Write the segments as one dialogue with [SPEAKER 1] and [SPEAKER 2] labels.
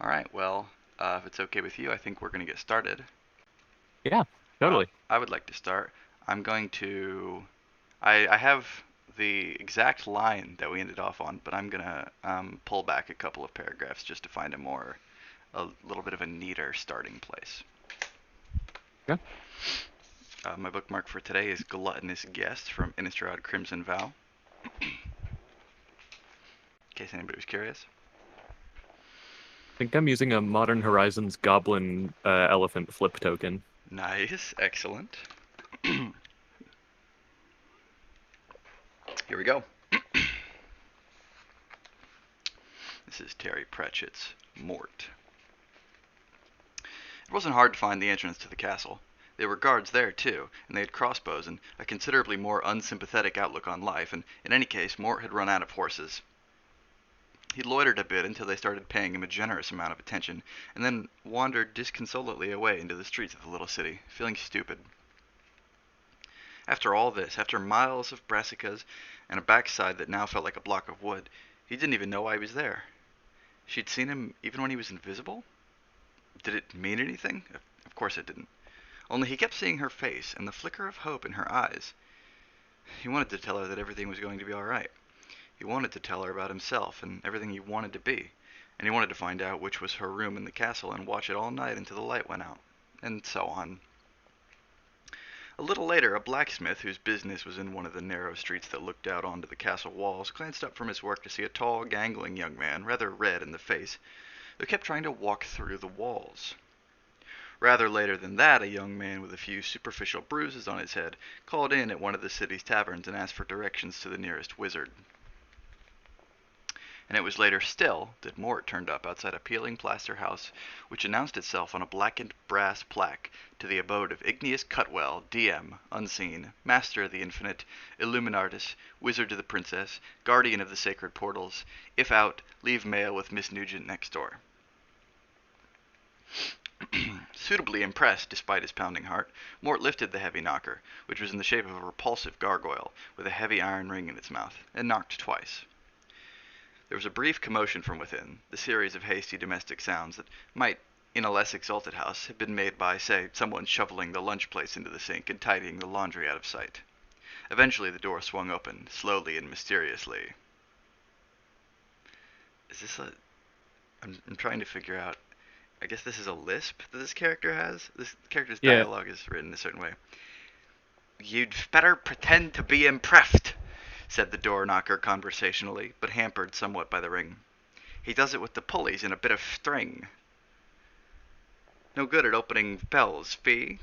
[SPEAKER 1] All right, well, if it's okay with you, I think we're going to get started.
[SPEAKER 2] Yeah, totally.
[SPEAKER 1] I would like to start. I'm going to. I have the exact line that we ended off on, but I'm going to pull back a couple of paragraphs just to find a little bit of a neater starting place.
[SPEAKER 2] Yeah.
[SPEAKER 1] My bookmark for today is Gluttonous Guest from Innistrad Crimson Vow, in case anybody was curious.
[SPEAKER 2] I think I'm using a Modern Horizons Goblin Elephant flip token.
[SPEAKER 1] Nice, excellent. Here we go. This is Terry Pratchett's Mort. It wasn't hard to find the entrance to the castle. There were guards there, too, and they had crossbows and a considerably more unsympathetic outlook on life, and in any case, Mort had run out of horses. He loitered a bit until they started paying him a generous amount of attention, and then wandered disconsolately away into the streets of the little city, feeling stupid. After all this, after miles of brassicas and a backside that now felt like a block of wood, he didn't even know why he was there. She'd seen him even when he was invisible? Did it mean anything? Of course it didn't. Only he kept seeing her face and the flicker of hope in her eyes. He wanted to tell her that everything was going to be all right. He wanted to tell her about himself and everything he wanted to be. And he wanted to find out which was her room in the castle and watch it all night until the light went out. And so on. A little later, a blacksmith whose business was in one of the narrow streets that looked out onto the castle walls glanced up from his work to see a tall, gangling young man, rather red in the face, who kept trying to walk through the walls. Rather later than that, a young man with a few superficial bruises on his head called in at one of the city's taverns and asked for directions to the nearest wizard. And it was later still that Mort turned up outside a peeling plaster house which announced itself on a blackened brass plaque to the abode of Igneous Cutwell, DM, unseen, Master of the Infinite, Illuminatus, Wizard of the Princess, Guardian of the Sacred Portals. If out, leave mail with Miss Nugent next door. Suitably impressed, despite his pounding heart, Mort lifted the heavy knocker, which was in the shape of a repulsive gargoyle, with a heavy iron ring in its mouth, and knocked twice. There was a brief commotion from within, the series of hasty domestic sounds that might, in a less exalted house, have been made by, say, someone shoveling the lunch plates into the sink and tidying the laundry out of sight. Eventually the door swung open, slowly and mysteriously. Is this a... I'm trying to figure out... I guess this is a lisp that this character has? This character's
[SPEAKER 2] Yeah,
[SPEAKER 1] dialogue is written a certain way. "You'd better pretend to be impressed," said the door knocker conversationally, but hampered somewhat by the ring. "He does it with the pulleys and a bit of string. No good at opening bells, Fee."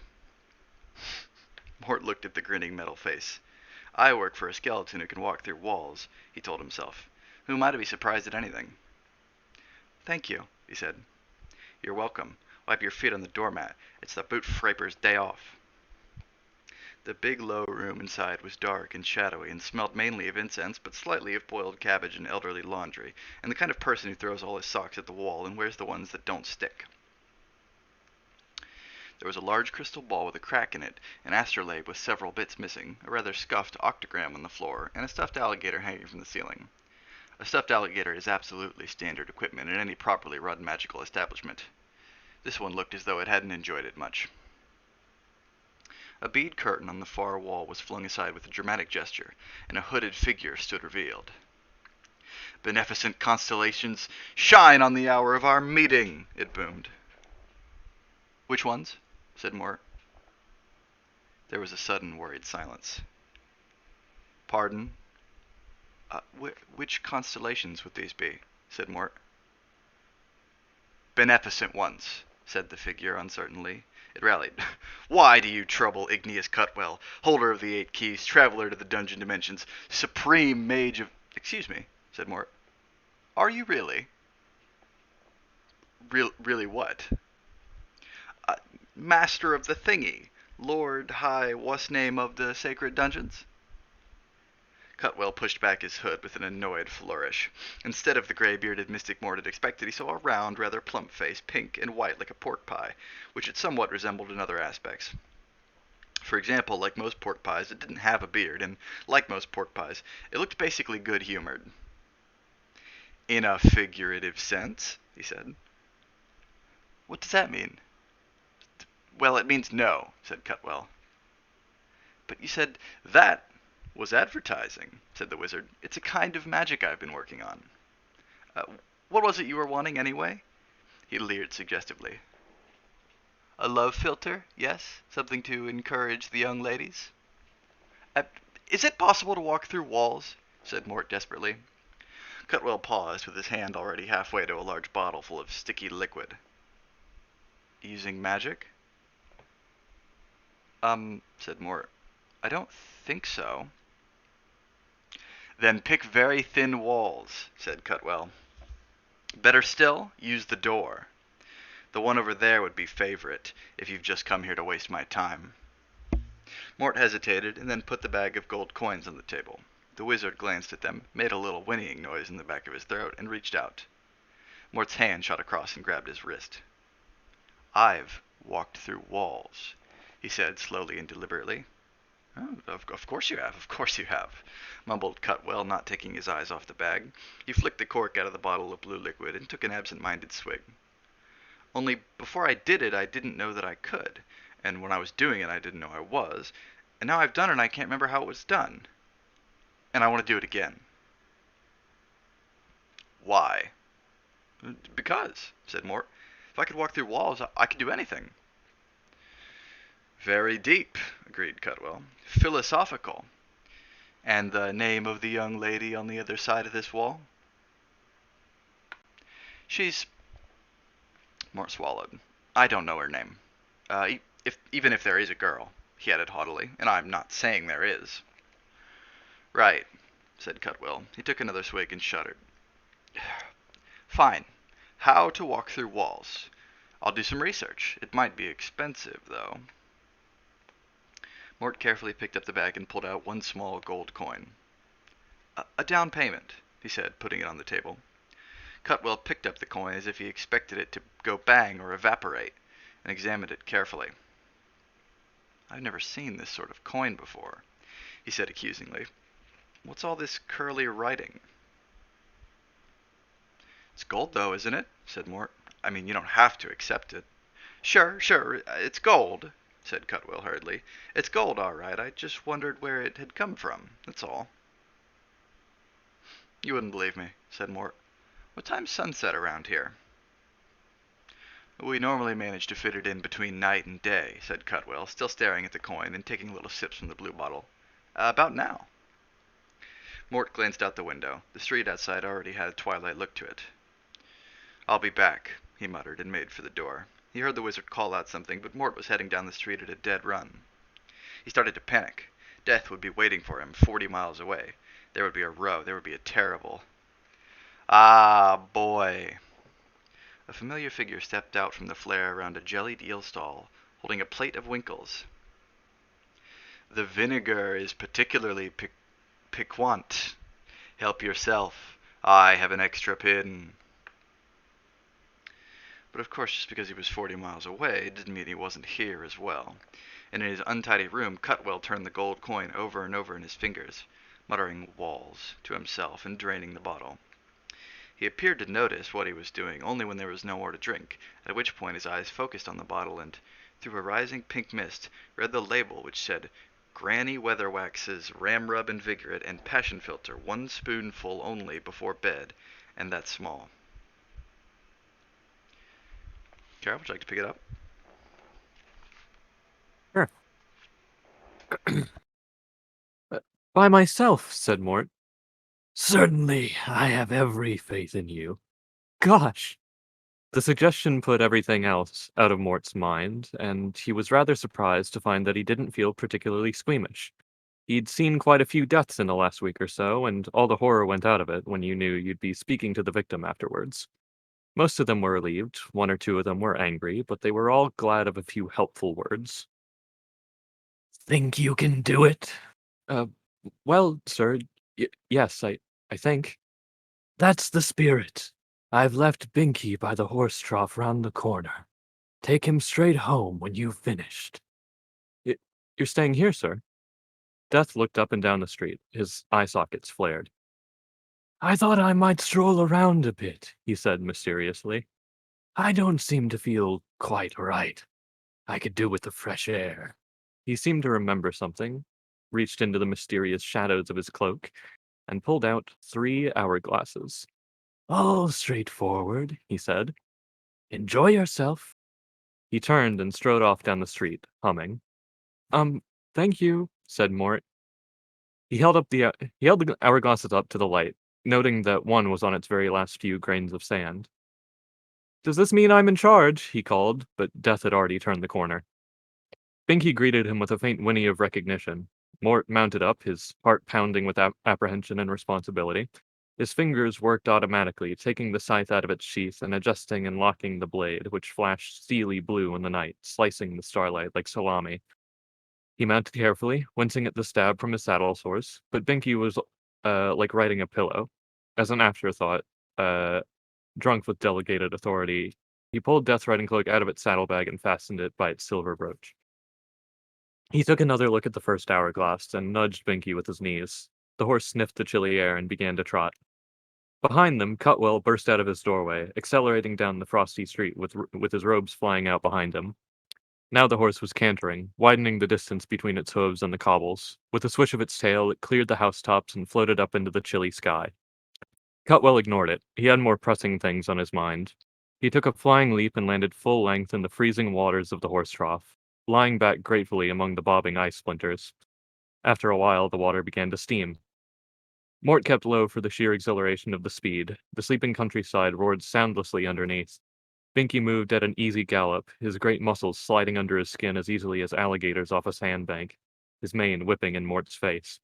[SPEAKER 1] Mort looked at the grinning metal face. "I work for a skeleton who can walk through walls," he told himself. Who am I to be surprised at anything? "Thank you," he said. "You're welcome. Wipe your feet on the doormat. It's the boot fraper's day off." The big low room inside was dark and shadowy and smelled mainly of incense but slightly of boiled cabbage and elderly laundry, and the kind of person who throws all his socks at the wall and wears the ones that don't stick. There was a large crystal ball with a crack in it, an astrolabe with several bits missing, a rather scuffed octagram on the floor, and a stuffed alligator hanging from the ceiling. A stuffed alligator is absolutely standard equipment in any properly run magical establishment. This one looked as though it hadn't enjoyed it much. A bead curtain on the far wall was flung aside with a dramatic gesture, and a hooded figure stood revealed. "Beneficent constellations, shine on the hour of our meeting," it boomed. "Which ones?" said Mort. There was a sudden worried silence. "Pardon? Which constellations would these be?" said Mort. "Beneficent ones," said the figure uncertainly. It rallied. "Why do you trouble Igneous Cutwell, holder of the 8 keys, traveler to the dungeon dimensions, supreme mage of..." "Excuse me," said Mort. "Are you really?" Really what?" uh, "Master of the thingy, Lord High what's name of the sacred dungeons?" Cutwell pushed back his hood with an annoyed flourish. Instead of the gray-bearded mystic Mort had expected, he saw a round, rather plump face, pink and white like a pork pie, which it somewhat resembled in other aspects. For example, like most pork pies, it didn't have a beard, and like most pork pies, it looked basically good-humored. "In a figurative sense," he said. What does that mean? Well, it means no, said Cutwell. But you said that was advertising, said the wizard. It's a kind of magic I've been working on. Uh, what was it you were wanting anyway? He leered suggestively. A love filter, yes? Something to encourage the young ladies? Uh, is it possible to walk through walls? Said Mort desperately. Cutwell paused with his hand already halfway to a large bottle full of sticky liquid. Using magic? Said Mort. I don't think so. Then pick very thin walls, said Cutwell. Better still, use the door. The one over there would be favorite, if you've just come here to waste my time. Mort hesitated, and then put the bag of gold coins on the table. The wizard glanced at them, made a little whinnying noise in the back of his throat, and reached out. Mort's hand shot across and grabbed his wrist. I've walked through walls, he said slowly and deliberately. Oh, of course you have, of course you have, mumbled Cutwell, not taking his eyes off the bag. He flicked the cork out of the bottle of blue liquid and took an absent-minded swig. Only before I did it, I didn't know that I could, and when I was doing it, I didn't know I was, and now I've done it and I can't remember how it was done. And I want to do it again. Why? Because, said Mort. If I could walk through walls, I could do anything. Very deep, agreed Cutwell. Philosophical. And the name of the young lady on the other side of this wall? She's... Mort swallowed. I don't know her name. Even if there is a girl, he added haughtily, and I'm not saying there is. Right, said Cutwell. He took another swig and shuddered. Fine. How to walk through walls. I'll do some research. It might be expensive, though. Mort carefully picked up the bag and pulled out one small gold coin. A down payment, he said, putting it on the table. Cutwell picked up the coin as if he expected it to go bang or evaporate, and examined it carefully. I've never seen this sort of coin before, he said accusingly. What's all this curly writing? It's gold, though, isn't it? Said Mort. I mean, you don't have to accept it. Sure, it's gold, said Cutwell hurriedly. It's gold, all right. I just wondered where it had come from, that's all. You wouldn't believe me, said Mort. What time's sunset around here? We normally manage to fit it in between night and day, said Cutwell, still staring at the coin and taking little sips from the blue bottle. About now. Mort glanced out the window. The street outside already had a twilight look to it. I'll be back, he muttered, and made for the door. He heard the wizard call out something, but Mort was heading down the street at a dead run. He started to panic. Death would be waiting for him 40 miles away. There would be a row. There would be a terrible... Ah, boy. A familiar figure stepped out from the flare around a jellied eel stall, holding a plate of winkles. The vinegar is particularly piquant. Help yourself. I have an extra pin. But of course, just because he was 40 miles away didn't mean he wasn't here as well. And in his untidy room, Cutwell turned the gold coin over and over in his fingers, muttering walls to himself and draining the bottle. He appeared to notice what he was doing only when there was no more to drink, at which point his eyes focused on the bottle and, through a rising pink mist, read the label which said, Granny Weatherwax's Ram Rub Invigorate and Passion Filter, 1 spoonful only before bed, and that small. Carol, would you like to pick it up?
[SPEAKER 2] Sure. By myself, said Mort. Certainly, I have every faith in you. Gosh! The suggestion put everything else out of Mort's mind, and he was rather surprised to find that he didn't feel particularly squeamish. He'd seen quite a few deaths in the last week or so, and all the horror went out of it when you knew you'd be speaking to the victim afterwards. Most of them were relieved, 1 or 2 of them were angry, but they were all glad of a few helpful words. Think you can do it? Uh, well, sir, yes, I think. That's the spirit. I've left Binky by the horse trough round the corner. Take him straight home when you've finished. You're staying here, sir? Death looked up and down the street. His eye sockets flared. I thought I might stroll around a bit, he said mysteriously. I don't seem to feel quite right. I could do with the fresh air. He seemed to remember something, reached into the mysterious shadows of his cloak, and pulled out 3 hourglasses. All straightforward, he said. Enjoy yourself. He turned and strode off down the street, humming. Um, thank you, said Mort. He held the hourglasses up to the light, noting that one was on its very last few grains of sand. Does this mean I'm in charge? He called, but Death had already turned the corner. Binky greeted him with a faint whinny of recognition. Mort mounted up, his heart pounding with apprehension and responsibility. His fingers worked automatically, taking the scythe out of its sheath and adjusting and locking the blade, which flashed steely blue in the night, slicing the starlight like salami. He mounted carefully, wincing at the stab from his saddle horse, but Binky was like riding a pillow. As an afterthought, uh, drunk with delegated authority, he pulled Death's riding cloak out of its saddlebag and fastened it by its silver brooch. He took another look at the first hourglass and nudged Binky with his knees. The horse sniffed the chilly air and began to trot. Behind them, Cutwell burst out of his doorway, accelerating down the frosty street with his robes flying out behind him. Now the horse was cantering, widening the distance between its hooves and the cobbles. With a swish of its tail, it cleared the housetops and floated up into the chilly sky. Cutwell ignored it. He had more pressing things on his mind. He took a flying leap and landed full length in the freezing waters of the horse trough, lying back gratefully among the bobbing ice splinters. After a while, the water began to steam. Mort kept low for the sheer exhilaration of the speed. The sleeping countryside roared soundlessly underneath. Binky moved at an easy gallop, his great muscles sliding under his skin as easily as alligators off a sandbank, his mane whipping in Mort's face.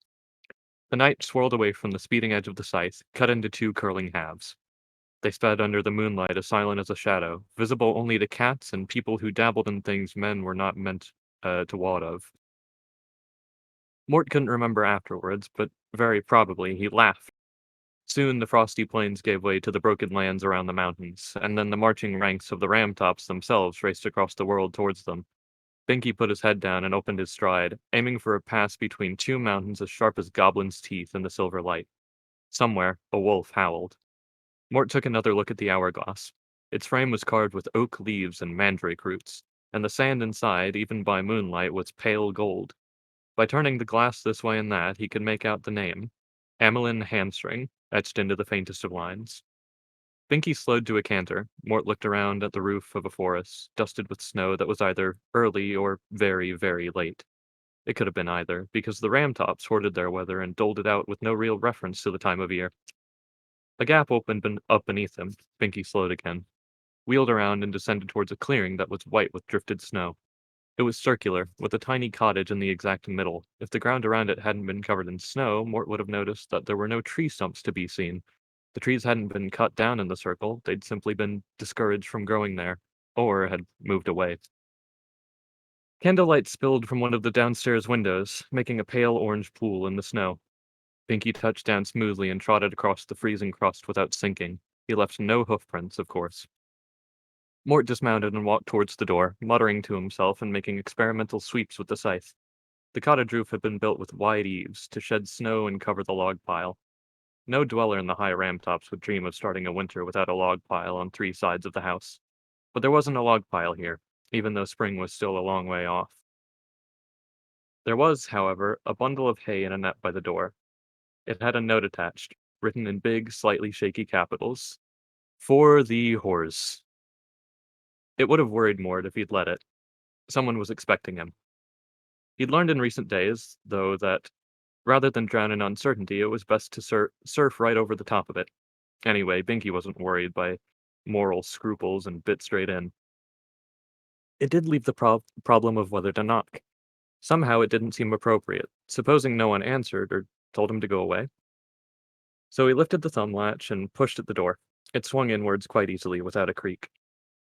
[SPEAKER 2] The night swirled away from the speeding edge of the scythe, cut into two curling halves. They sped under the moonlight as silent as a shadow, visible only to cats and people who dabbled in things men were not meant to wot of. Mort couldn't remember afterwards, but very probably he laughed. Soon the frosty plains gave way to the broken lands around the mountains, and then the marching ranks of the Ramtops themselves raced across the world towards them. Binky put his head down and opened his stride, aiming for a pass between two mountains as sharp as goblins' teeth in the silver light. Somewhere, a wolf howled. Mort took another look at the hourglass. Its frame was carved with oak leaves and mandrake roots, and the sand inside, even by moonlight, was pale gold. By turning the glass this way and that, he could make out the name, Amelin Hamstring, etched into the faintest of lines. Binky slowed to a canter. Mort looked around at the roof of a forest, dusted with snow that was either early or very, very late. It could have been either, because the Ramtops hoarded their weather and doled it out with no real reference to the time of year. A gap opened up beneath him. Binky slowed again, wheeled around and descended towards a clearing that was white with drifted snow. It was circular, with a tiny cottage in the exact middle. If the ground around it hadn't been covered in snow, Mort would have noticed that there were no tree stumps to be seen. The trees hadn't been cut down in the circle, they'd simply been discouraged from growing there, or had moved away. Candlelight spilled from one of the downstairs windows, making a pale orange pool in the snow. Pinky touched down smoothly and trotted across the freezing crust without sinking. He left no hoofprints, of course. Mort dismounted and walked towards the door, muttering to himself and making experimental sweeps with the scythe. The cottage roof had been built with wide eaves to shed snow and cover the log pile. No dweller in the high Ramtops would dream of starting a winter without a log pile on three sides of the house. But there wasn't a log pile here, even though spring was still a long way off. There was, however, a bundle of hay in a net by the door. It had a note attached, written in big, slightly shaky capitals. For the horse. It would have worried Mort if he'd let it. Someone was expecting him. He'd learned in recent days, though, that rather than drown in uncertainty, it was best to surf right over the top of it. Anyway, Binky wasn't worried by moral scruples and bit straight in. It did leave the problem of whether to knock. Somehow it didn't seem appropriate, supposing no one answered or told him to go away. So he lifted the thumb latch and pushed at the door. It swung inwards quite easily without a creak.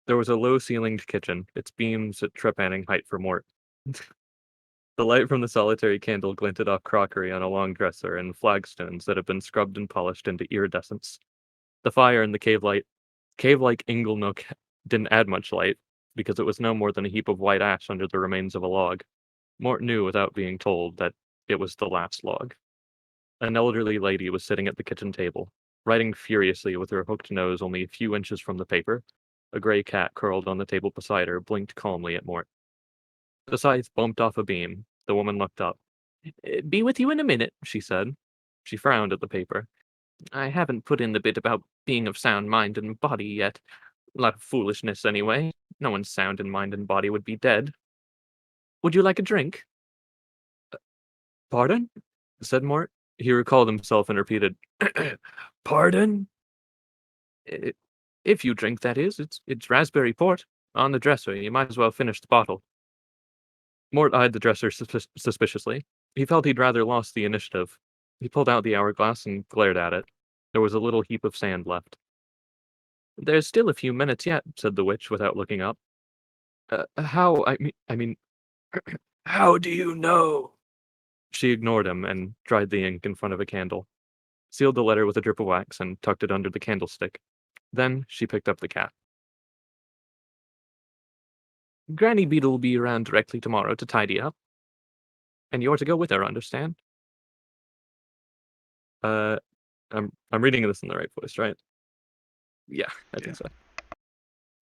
[SPEAKER 2] There was a low-ceilinged kitchen, its beams at trepanning height for Mort. The light from the solitary candle glinted off crockery on a long dresser and flagstones that had been scrubbed and polished into iridescence. The fire in the cave-like ingle nook didn't add much light, because it was no more than a heap of white ash under the remains of a log. Mort knew without being told that it was the last log. An elderly lady was sitting at the kitchen table, writing furiously with her hooked nose only a few inches from the paper. A gray cat curled on the table beside her blinked calmly at Mort. The scythe bumped off a beam. The woman looked up. Be with you in a minute, she said. She frowned at the paper. I haven't put in the bit about being of sound mind and body yet. A lot of foolishness, anyway. No one's sound in mind and body would be dead. Would you like a drink? Pardon? Said Mort. He recalled himself and repeated, Pardon? "I- If you drink, that is. It's raspberry port. On the dresser. You might as well finish the bottle." Mort eyed the dresser suspiciously. He felt he'd rather lost the initiative. He pulled out the hourglass and glared at it. There was a little heap of sand left. There's still a few minutes yet, said the witch without looking up. How, I mean, how do you know? She ignored him and dried the ink in front of a candle, sealed the letter with a drip of wax, and tucked it under the candlestick. Then she picked up the cat. Granny Beetle will be around directly tomorrow to tidy up, and you're to go with her, understand? Uh, I'm reading this in the right voice, right? Yeah, I
[SPEAKER 1] Yeah.
[SPEAKER 2] think so.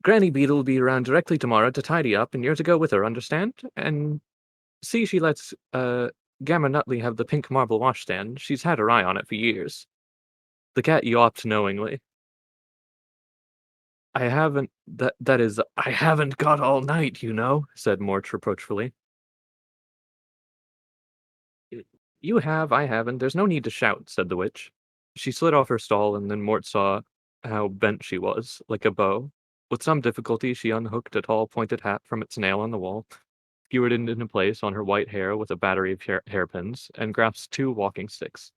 [SPEAKER 2] Granny Beetle will be around directly tomorrow to tidy up, and you're to go with her, understand? And see she lets, Gamma Nutley have the pink marble washstand. She's had her eye on it for years. The cat yawped knowingly. I haven't got all night, you know, said Mort reproachfully. "Y- You have, I haven't. There's no need to shout, said the witch. She slid off her stall, and then Mort saw how bent she was, like a bow. With some difficulty, she unhooked a tall pointed hat from its nail on the wall, skewered it into place on her white hair with a battery of hairpins, and grasped two walking sticks.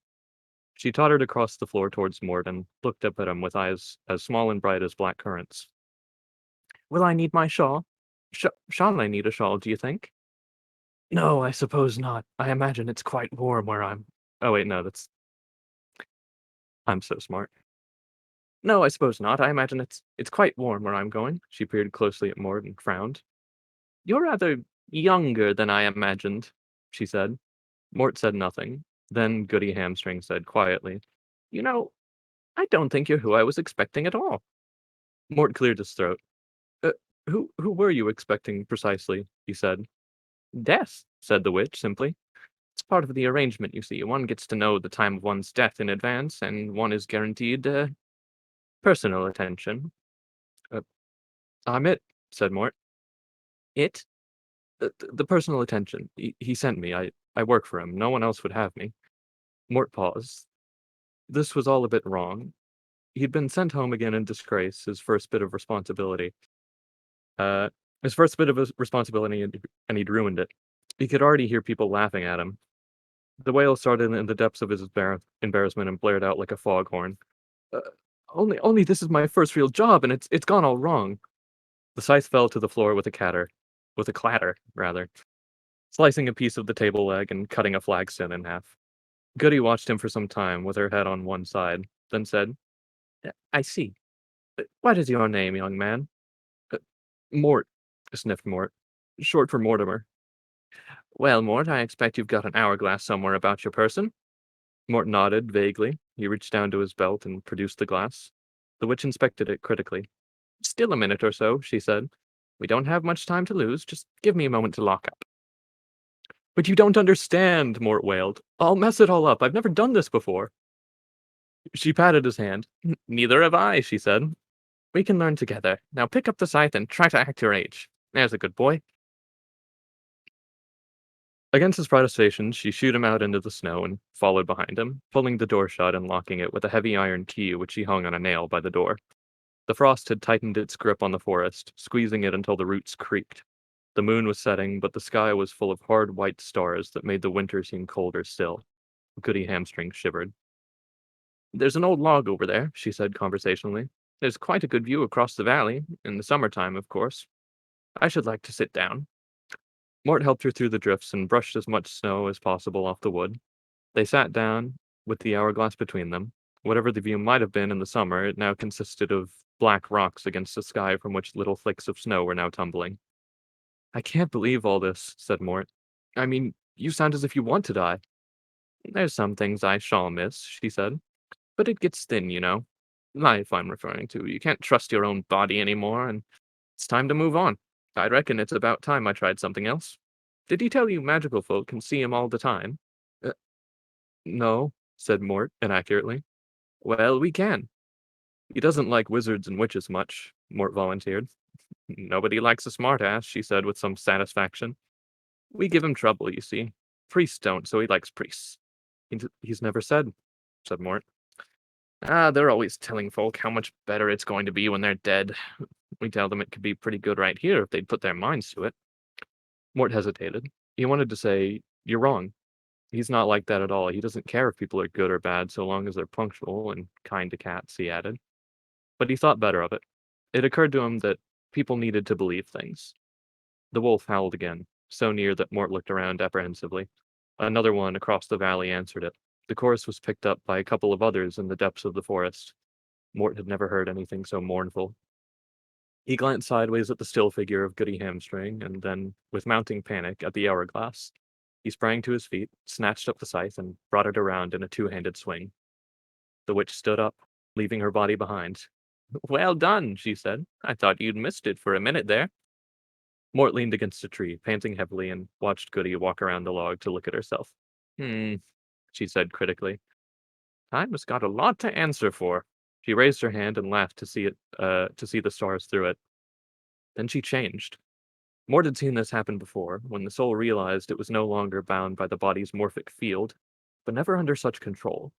[SPEAKER 2] She tottered across the floor towards Mort and looked up at him with eyes as small and bright as black currants. Will I need my shawl? Shall I need a shawl, do you think? No, I suppose not. I imagine it's quite warm where I'm. Oh, wait, no, that's. I'm so smart. No, I suppose not. I imagine it's quite warm where I'm going. She peered closely at Mort and frowned. You're rather younger than I imagined, she said. Mort said nothing. Then Goody Hamstring said quietly, You know, I don't think you're who I was expecting at all. Mort cleared his throat. Uh, who were you expecting precisely? He said. Death, said the witch simply. It's part of the arrangement, you see. One gets to know the time of one's death in advance, and one is guaranteed personal attention. Uh, I'm it, said Mort. It? The personal attention. He sent me. I work for him. No one else would have me. Mort paused. This was all a bit wrong. He'd been sent home again in disgrace, his first bit of responsibility. Uh, his first bit of responsibility, and he'd ruined it. He could already hear people laughing at him. The wail started in the depths of his embarrassment and blared out like a foghorn. Uh, only this is my first real job, and it's gone all wrong. The scythe fell to the floor with a clatter, rather, slicing a piece of the table leg and cutting a flagstone in half. Goody watched him for some time, with her head on one side, then said, I see. What is your name, young man? "Uh, Mort," sniffed Mort. "Short for Mortimer." "Well, Mort, I expect you've got an hourglass somewhere about your person." Mort nodded vaguely. He reached down to his belt and produced the glass. The witch inspected it critically. "Still a minute or so," she said. "We don't have much time to lose. Just give me a moment to lock up." "But you don't understand," Mort wailed. "I'll mess it all up. I've never done this before." She patted his hand. "Neither have I," she said. "We can learn together. Now pick up the scythe and try to act your age. There's a good boy." Against his protestations, she shooed him out into the snow and followed behind him, pulling the door shut and locking it with a heavy iron key which she hung on a nail by the door. The frost had tightened its grip on the forest, squeezing it until the roots creaked. The moon was setting, but the sky was full of hard white stars that made the winter seem colder still. Goody Hamstring shivered. "There's an old log over there," she said conversationally. "There's quite a good view across the valley, in the summertime, of course. I should like to sit down." Mort helped her through the drifts and brushed as much snow as possible off the wood. They sat down, with the hourglass between them. Whatever the view might have been in the summer, it now consisted of black rocks against a sky from which little flakes of snow were now tumbling. "I can't believe all this," said Mort. "I mean, you sound as if you want to die." "There's some things I shall miss," she said. "But it gets thin, you know." life I'm referring to. You can't trust your own body anymore, and it's time to move on. I reckon it's about time I tried something else. Did he tell you magical folk can see him all the time? Uh, no, said Mort inaccurately. Well, we can. He doesn't like wizards and witches much, Mort volunteered. Nobody likes a smartass, she said with some satisfaction. We give him trouble, you see. Priests don't, so he likes priests. He's never said Mort. Ah, they're always telling folk how much better it's going to be when they're dead. We tell them it could be pretty good right here if they'd put their minds to it. Mort hesitated. He wanted to say, "You're wrong. He's not like that at all. He doesn't care if people are good or bad so long as they're punctual and kind to cats," he added. But he thought better of it. It occurred to him that people needed to believe things. The wolf howled again, so near that Mort looked around apprehensively. Another one across the valley answered it. The chorus was picked up by a couple of others in the depths of the forest. Mort had never heard anything so mournful. He glanced sideways at the still figure of Goody Hamstring, and then, with mounting panic, at the hourglass. He sprang to his feet, snatched up the scythe, and brought it around in a two-handed swing. The witch stood up, leaving her body behind. Well done, she said. I thought you'd missed it for a minute there. Mort leaned against a tree, panting heavily, and watched Goody walk around the log to look at herself. Hmm, she said critically. Time has got a lot to answer for. She raised her hand and laughed to see the stars through it. Then she changed. Mort had seen this happen before, when the soul realized it was no longer bound by the body's morphic field, but never under such control.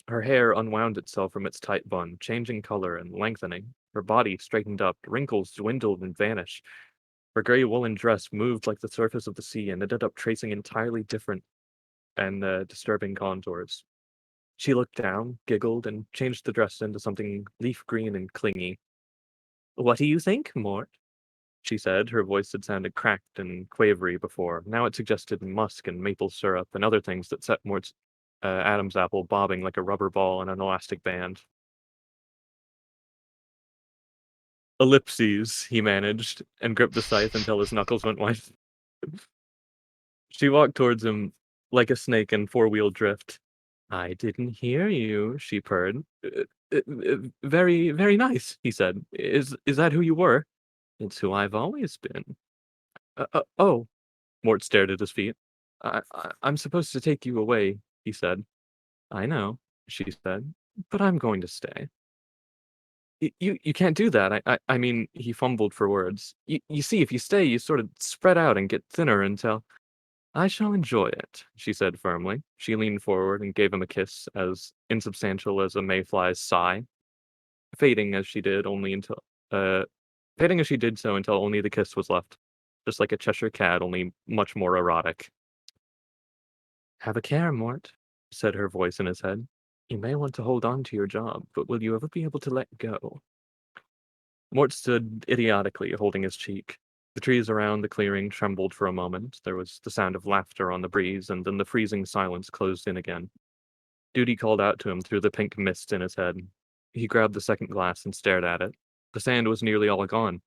[SPEAKER 2] Her hair unwound itself from its tight bun, changing color and lengthening. Her body straightened up, wrinkles dwindled and vanished. Her gray woolen dress moved like the surface of the sea and ended up tracing entirely different and disturbing contours. She looked down, giggled, and changed the dress into something leaf green and clingy. What do you think, Mort? She said. Her voice had sounded cracked and quavery before. Now it suggested musk and maple syrup and other things that set Mort's Adam's apple bobbing like a rubber ball in an elastic band. Ellipses, he managed, and gripped the scythe until his knuckles went white. She walked towards him like a snake in four-wheel drift. I didn't hear you, she purred. Very, very nice, he said. Is that who you were? It's who I've always been. Oh, Mort stared at his feet. I'm supposed to take you away, he said. I know, she said, but I'm going to stay. You can't do that. I mean, he fumbled for words. You see, if you stay, you sort of spread out and get thinner until. I shall enjoy it, she said firmly. She leaned forward and gave him a kiss as insubstantial as a mayfly's sigh, fading as she did only until uh fading as she did so until only the kiss was left. Just like a Cheshire cat, only much more erotic. Have a care, Mort, said her voice in his head. You may want to hold on to your job, but will you ever be able to let go? Mort stood idiotically, holding his cheek. The trees around the clearing trembled for a moment. There was the sound of laughter on the breeze, and then the freezing silence closed in again. Duty called out to him through the pink mist in his head. He grabbed the second glass and stared at it. The sand was nearly all gone.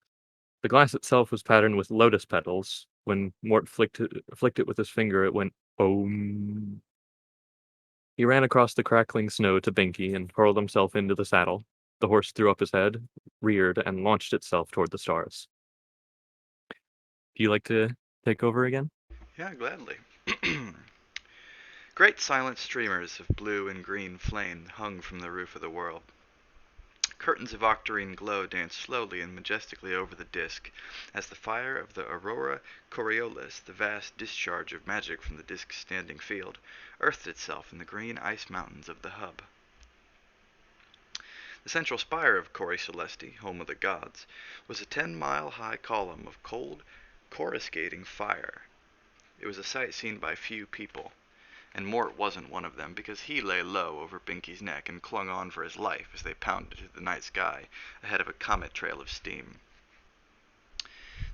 [SPEAKER 2] The glass itself was patterned with lotus petals. When Mort flicked it with his finger, it went Om. He ran across the crackling snow to Binky and hurled himself into the saddle. The horse threw up his head, reared, and launched itself toward the stars. Do you like to take over again?
[SPEAKER 1] Yeah, gladly. Great silent streamers of blue and green flame hung from the roof of the world. Curtains of octarine glow danced slowly and majestically over the disk, as the fire of the aurora coriolis, the vast discharge of magic from the disk's standing field, earthed itself in the green ice mountains of the hub. The central spire of Cori Celesti, home of the gods, was a 10-mile high column of cold, coruscating fire. It was a sight seen by few people, and Mort wasn't one of them because he lay low over Binky's neck and clung on for his life as they pounded through the night sky ahead of a comet trail of steam.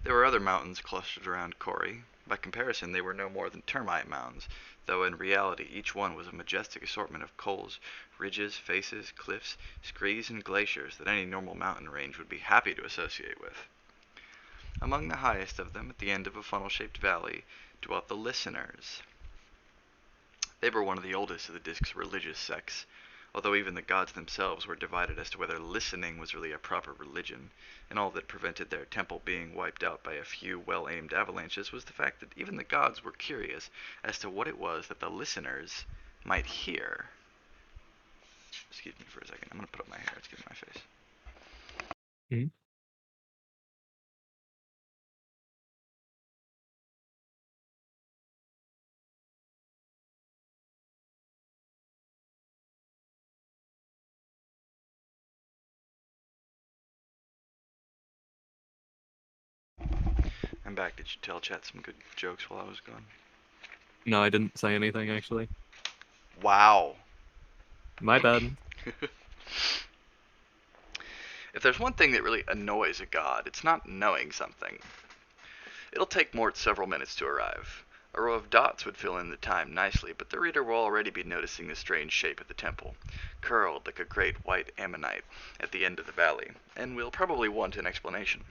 [SPEAKER 1] There were other mountains clustered around Cori. By comparison, they were no more than termite mounds, though in reality each one was a majestic assortment of cols, ridges, faces, cliffs, screes, and glaciers that any normal mountain range would be happy to associate with. Among the highest of them, at the end of a funnel-shaped valley, dwelt the Listeners. They were one of the oldest of the disk's religious sects, although even the gods themselves were divided as to whether listening was really a proper religion, and all that prevented their temple being wiped out by a few well-aimed avalanches was the fact that even the gods were curious as to what it was that the listeners might hear. Excuse me for a second. I'm going to put up my hair. It's getting in my face.
[SPEAKER 2] Hmm?
[SPEAKER 1] I'm back. Did you tell chat some good jokes while I was gone?
[SPEAKER 2] No, I didn't say anything actually.
[SPEAKER 1] Wow.
[SPEAKER 2] My bad.
[SPEAKER 1] If there's one thing that really annoys a god, it's not knowing something. It'll take Mort several minutes to arrive. A row of dots would fill in the time nicely, but the reader will already be noticing the strange shape of the temple, curled like a great white ammonite at the end of the valley, and will probably want an explanation.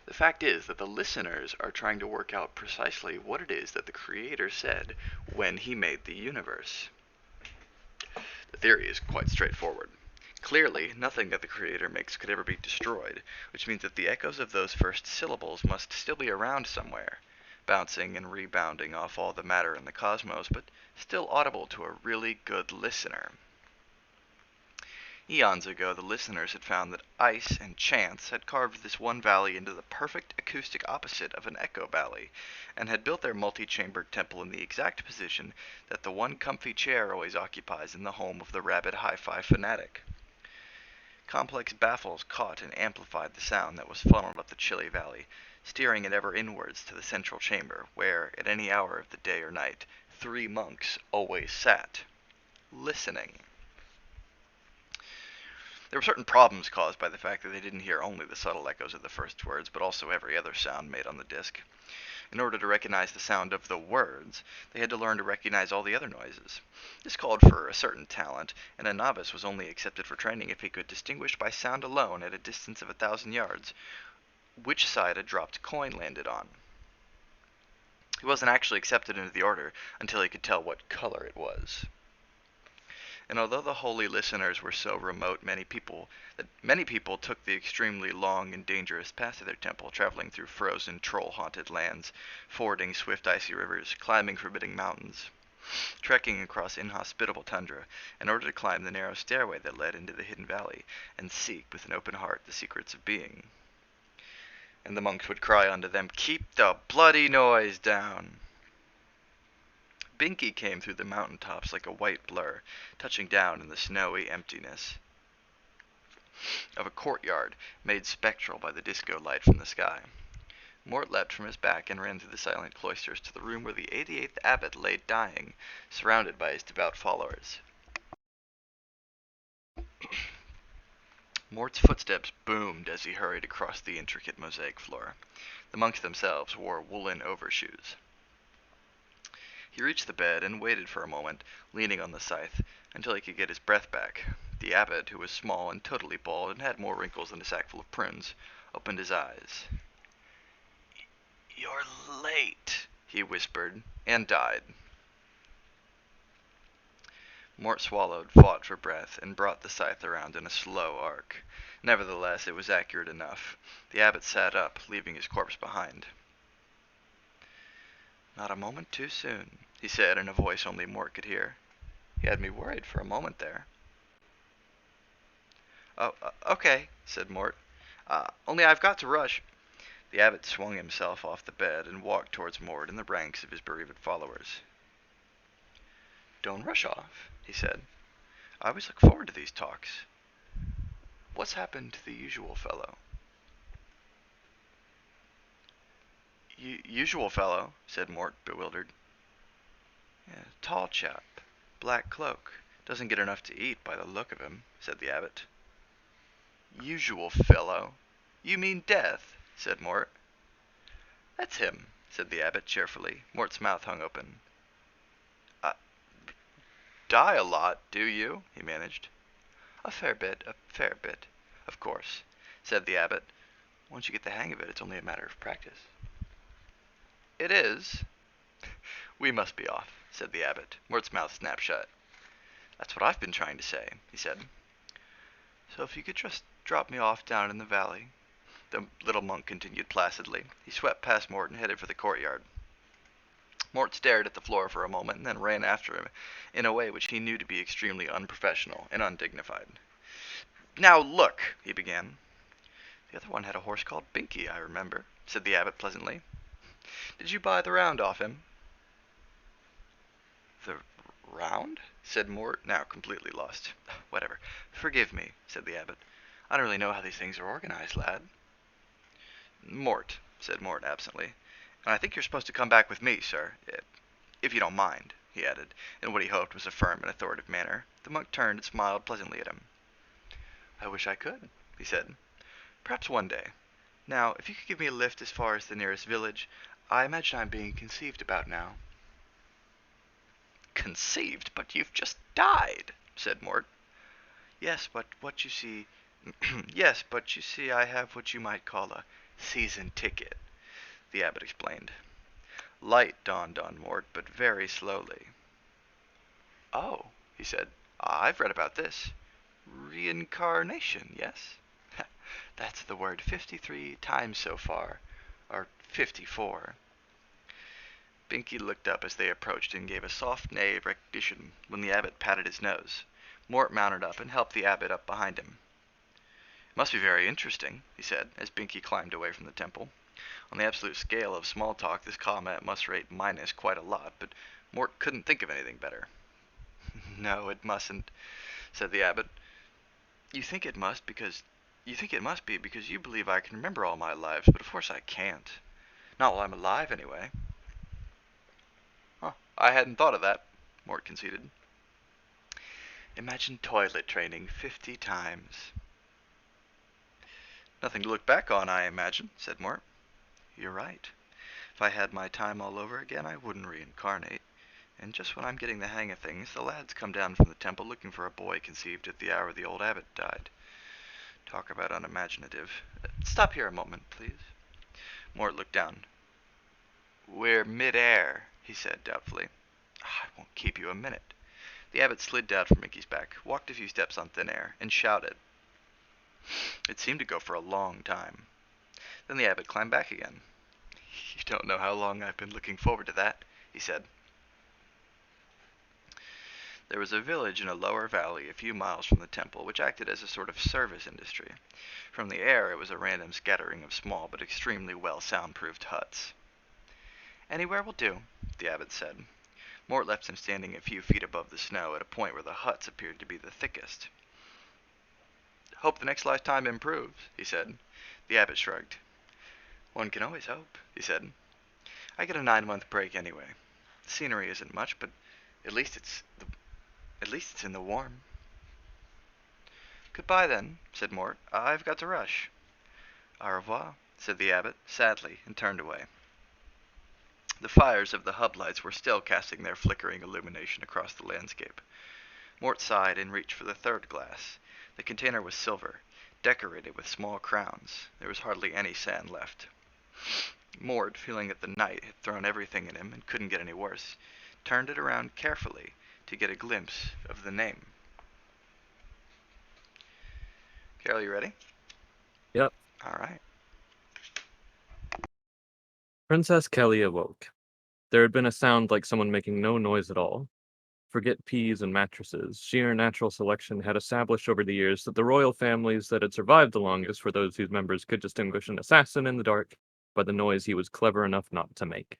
[SPEAKER 1] The fact is that the listeners are trying to work out precisely what it is that the Creator said when he made the universe. The theory is quite straightforward. Clearly, nothing that the Creator makes could ever be destroyed, which means that the echoes of those first syllables must still be around somewhere, bouncing and rebounding off all the matter in the cosmos, but still audible to a really good listener. Eons ago, the listeners had found that ice and chance had carved this one valley into the perfect acoustic opposite of an echo valley, and had built their multi-chambered temple in the exact position that the one comfy chair always occupies in the home of the rabid hi-fi fanatic. Complex baffles caught and amplified the sound that was funneled up the chilly valley, steering it ever inwards to the central chamber, where, at any hour of the day or night, 3 monks always sat, listening. There were certain problems caused by the fact that they didn't hear only the subtle echoes of the first words, but also every other sound made on the disc. In order to recognize the sound of the words, they had to learn to recognize all the other noises. This called for a certain talent, and a novice was only accepted for training if he could distinguish by sound alone at a distance of 1,000 yards which side a dropped coin landed on. He wasn't actually accepted into the order until he could tell what color it was. And although the holy listeners were so remote, many people took the extremely long and dangerous path to their temple, traveling through frozen, troll-haunted lands, fording swift icy rivers, climbing forbidding mountains, trekking across inhospitable tundra, in order to climb the narrow stairway that led into the hidden valley, and seek with an open heart the secrets of being. And the monks would cry unto them, "Keep the bloody noise down!" Binky came through the mountain tops like a white blur, touching down in the snowy emptiness of a courtyard made spectral by the disco light from the sky. Mort leapt from his back and ran through the silent cloisters to the room where the 88th abbot lay dying, surrounded by his devout followers. Mort's footsteps boomed as he hurried across the intricate mosaic floor. The monks themselves wore woolen overshoes. He reached the bed and waited for a moment, leaning on the scythe, until he could get his breath back. The abbot, who was small and totally bald and had more wrinkles than a sackful of prunes, opened his eyes. "You're late," he whispered, and died. Mort swallowed, fought for breath, and brought the scythe around in a slow arc. Nevertheless, it was accurate enough. The abbot sat up, leaving his corpse behind. "Not a moment too soon," he said in a voice only Mort could hear. "He had me worried for a moment there." "Oh, okay," said Mort. "Only I've got to rush." The abbot swung himself off the bed and walked towards Mort and the ranks of his bereaved followers. "Don't rush off," he said. "I always look forward to these talks. What's happened to the usual fellow?" "Usual fellow," said Mort, bewildered. "Yeah, tall chap, black cloak. Doesn't get enough to eat by the look of him," said the abbot. "Usual fellow? You mean Death," said Mort. "That's him," said the abbot cheerfully. Mort's mouth hung open. "Uh, die a lot, do you?" he managed. A fair bit, of course," said the abbot. "Once you get the hang of it, it's only a matter of practice." "It is?" "We must be off," said the abbot. Mort's mouth snapped shut. That's what I've been trying to say, he said. So if you could just drop me off down in the valley, the little monk continued placidly. He swept past Mort and headed for the courtyard. Mort stared at the floor for a moment and then ran after him in a way which he knew to be extremely unprofessional and undignified. Now look, he began. The other one had a horse called Binky, I remember, said the abbot pleasantly. Did you buy the round off him? The round? Said Mort, now completely lost. Whatever. Forgive me, said the abbot. I don't really know how these things are organized, lad. Mort, said Mort absently. And I think you're supposed to come back with me, sir. If you don't mind, he added, in what he hoped was a firm and authoritative manner. The monk turned and smiled pleasantly at him. I wish I could, he said. Perhaps one day. Now, if you could give me a lift as far as the nearest village, I imagine I'm being conceived about now. Conceived? But you've just died, said Mort. Yes, but what you see... yes, but you see I have what you might call a season ticket, the abbot explained. Light dawned on Mort, but very slowly. Oh, he said, I've read about this. Reincarnation, yes? That's the word 53 times so far. Or 54. Binky looked up as they approached and gave a soft neigh of recognition when the abbot patted his nose. Mort mounted up and helped the abbot up behind him. It must be very interesting, he said, as Binky climbed away from the temple. On the absolute scale of small talk, this comment must rate minus quite a lot, but Mort couldn't think of anything better. No, it mustn't, said the abbot. You think it must be because you believe I can remember all my lives, but of course I can't. Not while I'm alive, anyway. Huh, I hadn't thought of that, Mort conceded. Imagine toilet training 50 times. Nothing to look back on, I imagine, said Mort. You're right. If I had my time all over again, I wouldn't reincarnate. And just when I'm getting the hang of things, the lads come down from the temple looking for a boy conceived at the hour the old abbot died. Talk about unimaginative. Stop here a moment, please. Mort looked down. We're mid-air, he said doubtfully. I won't keep you a minute. The abbot slid down from Mickey's back, walked a few steps on thin air, and shouted. It seemed to go for a long time. Then the abbot climbed back again. You don't know how long I've been looking forward to that, he said. There was a village in a lower valley a few miles from the temple, which acted as a sort of service industry. From the air it was a random scattering of small but extremely well soundproofed huts. Anywhere will do, the abbot said. Mort left him standing a few feet above the snow at a point where the huts appeared to be the thickest. Hope the next lifetime improves, he said. The abbot shrugged. One can always hope, he said. I get a 9-month break anyway. The scenery isn't much, but at least it's in the warm. Goodbye then, said Mort. I've got to rush. Au revoir, said the abbot, sadly, and turned away. The fires of the hub lights were still casting their flickering illumination across the landscape. Mort sighed and reached for the third glass. The container was silver, decorated with small crowns. There was hardly any sand left. Mort, feeling that the night had thrown everything in him and couldn't get any worse, turned it around carefully to get a glimpse of the name. Carol, you ready?
[SPEAKER 2] Yep.
[SPEAKER 1] All right.
[SPEAKER 2] Princess Kelly awoke. There had been a sound like someone making no noise at all. Forget peas and mattresses. Sheer natural selection had established over the years that the royal families that had survived the longest were those whose members could distinguish an assassin in the dark by the noise he was clever enough not to make.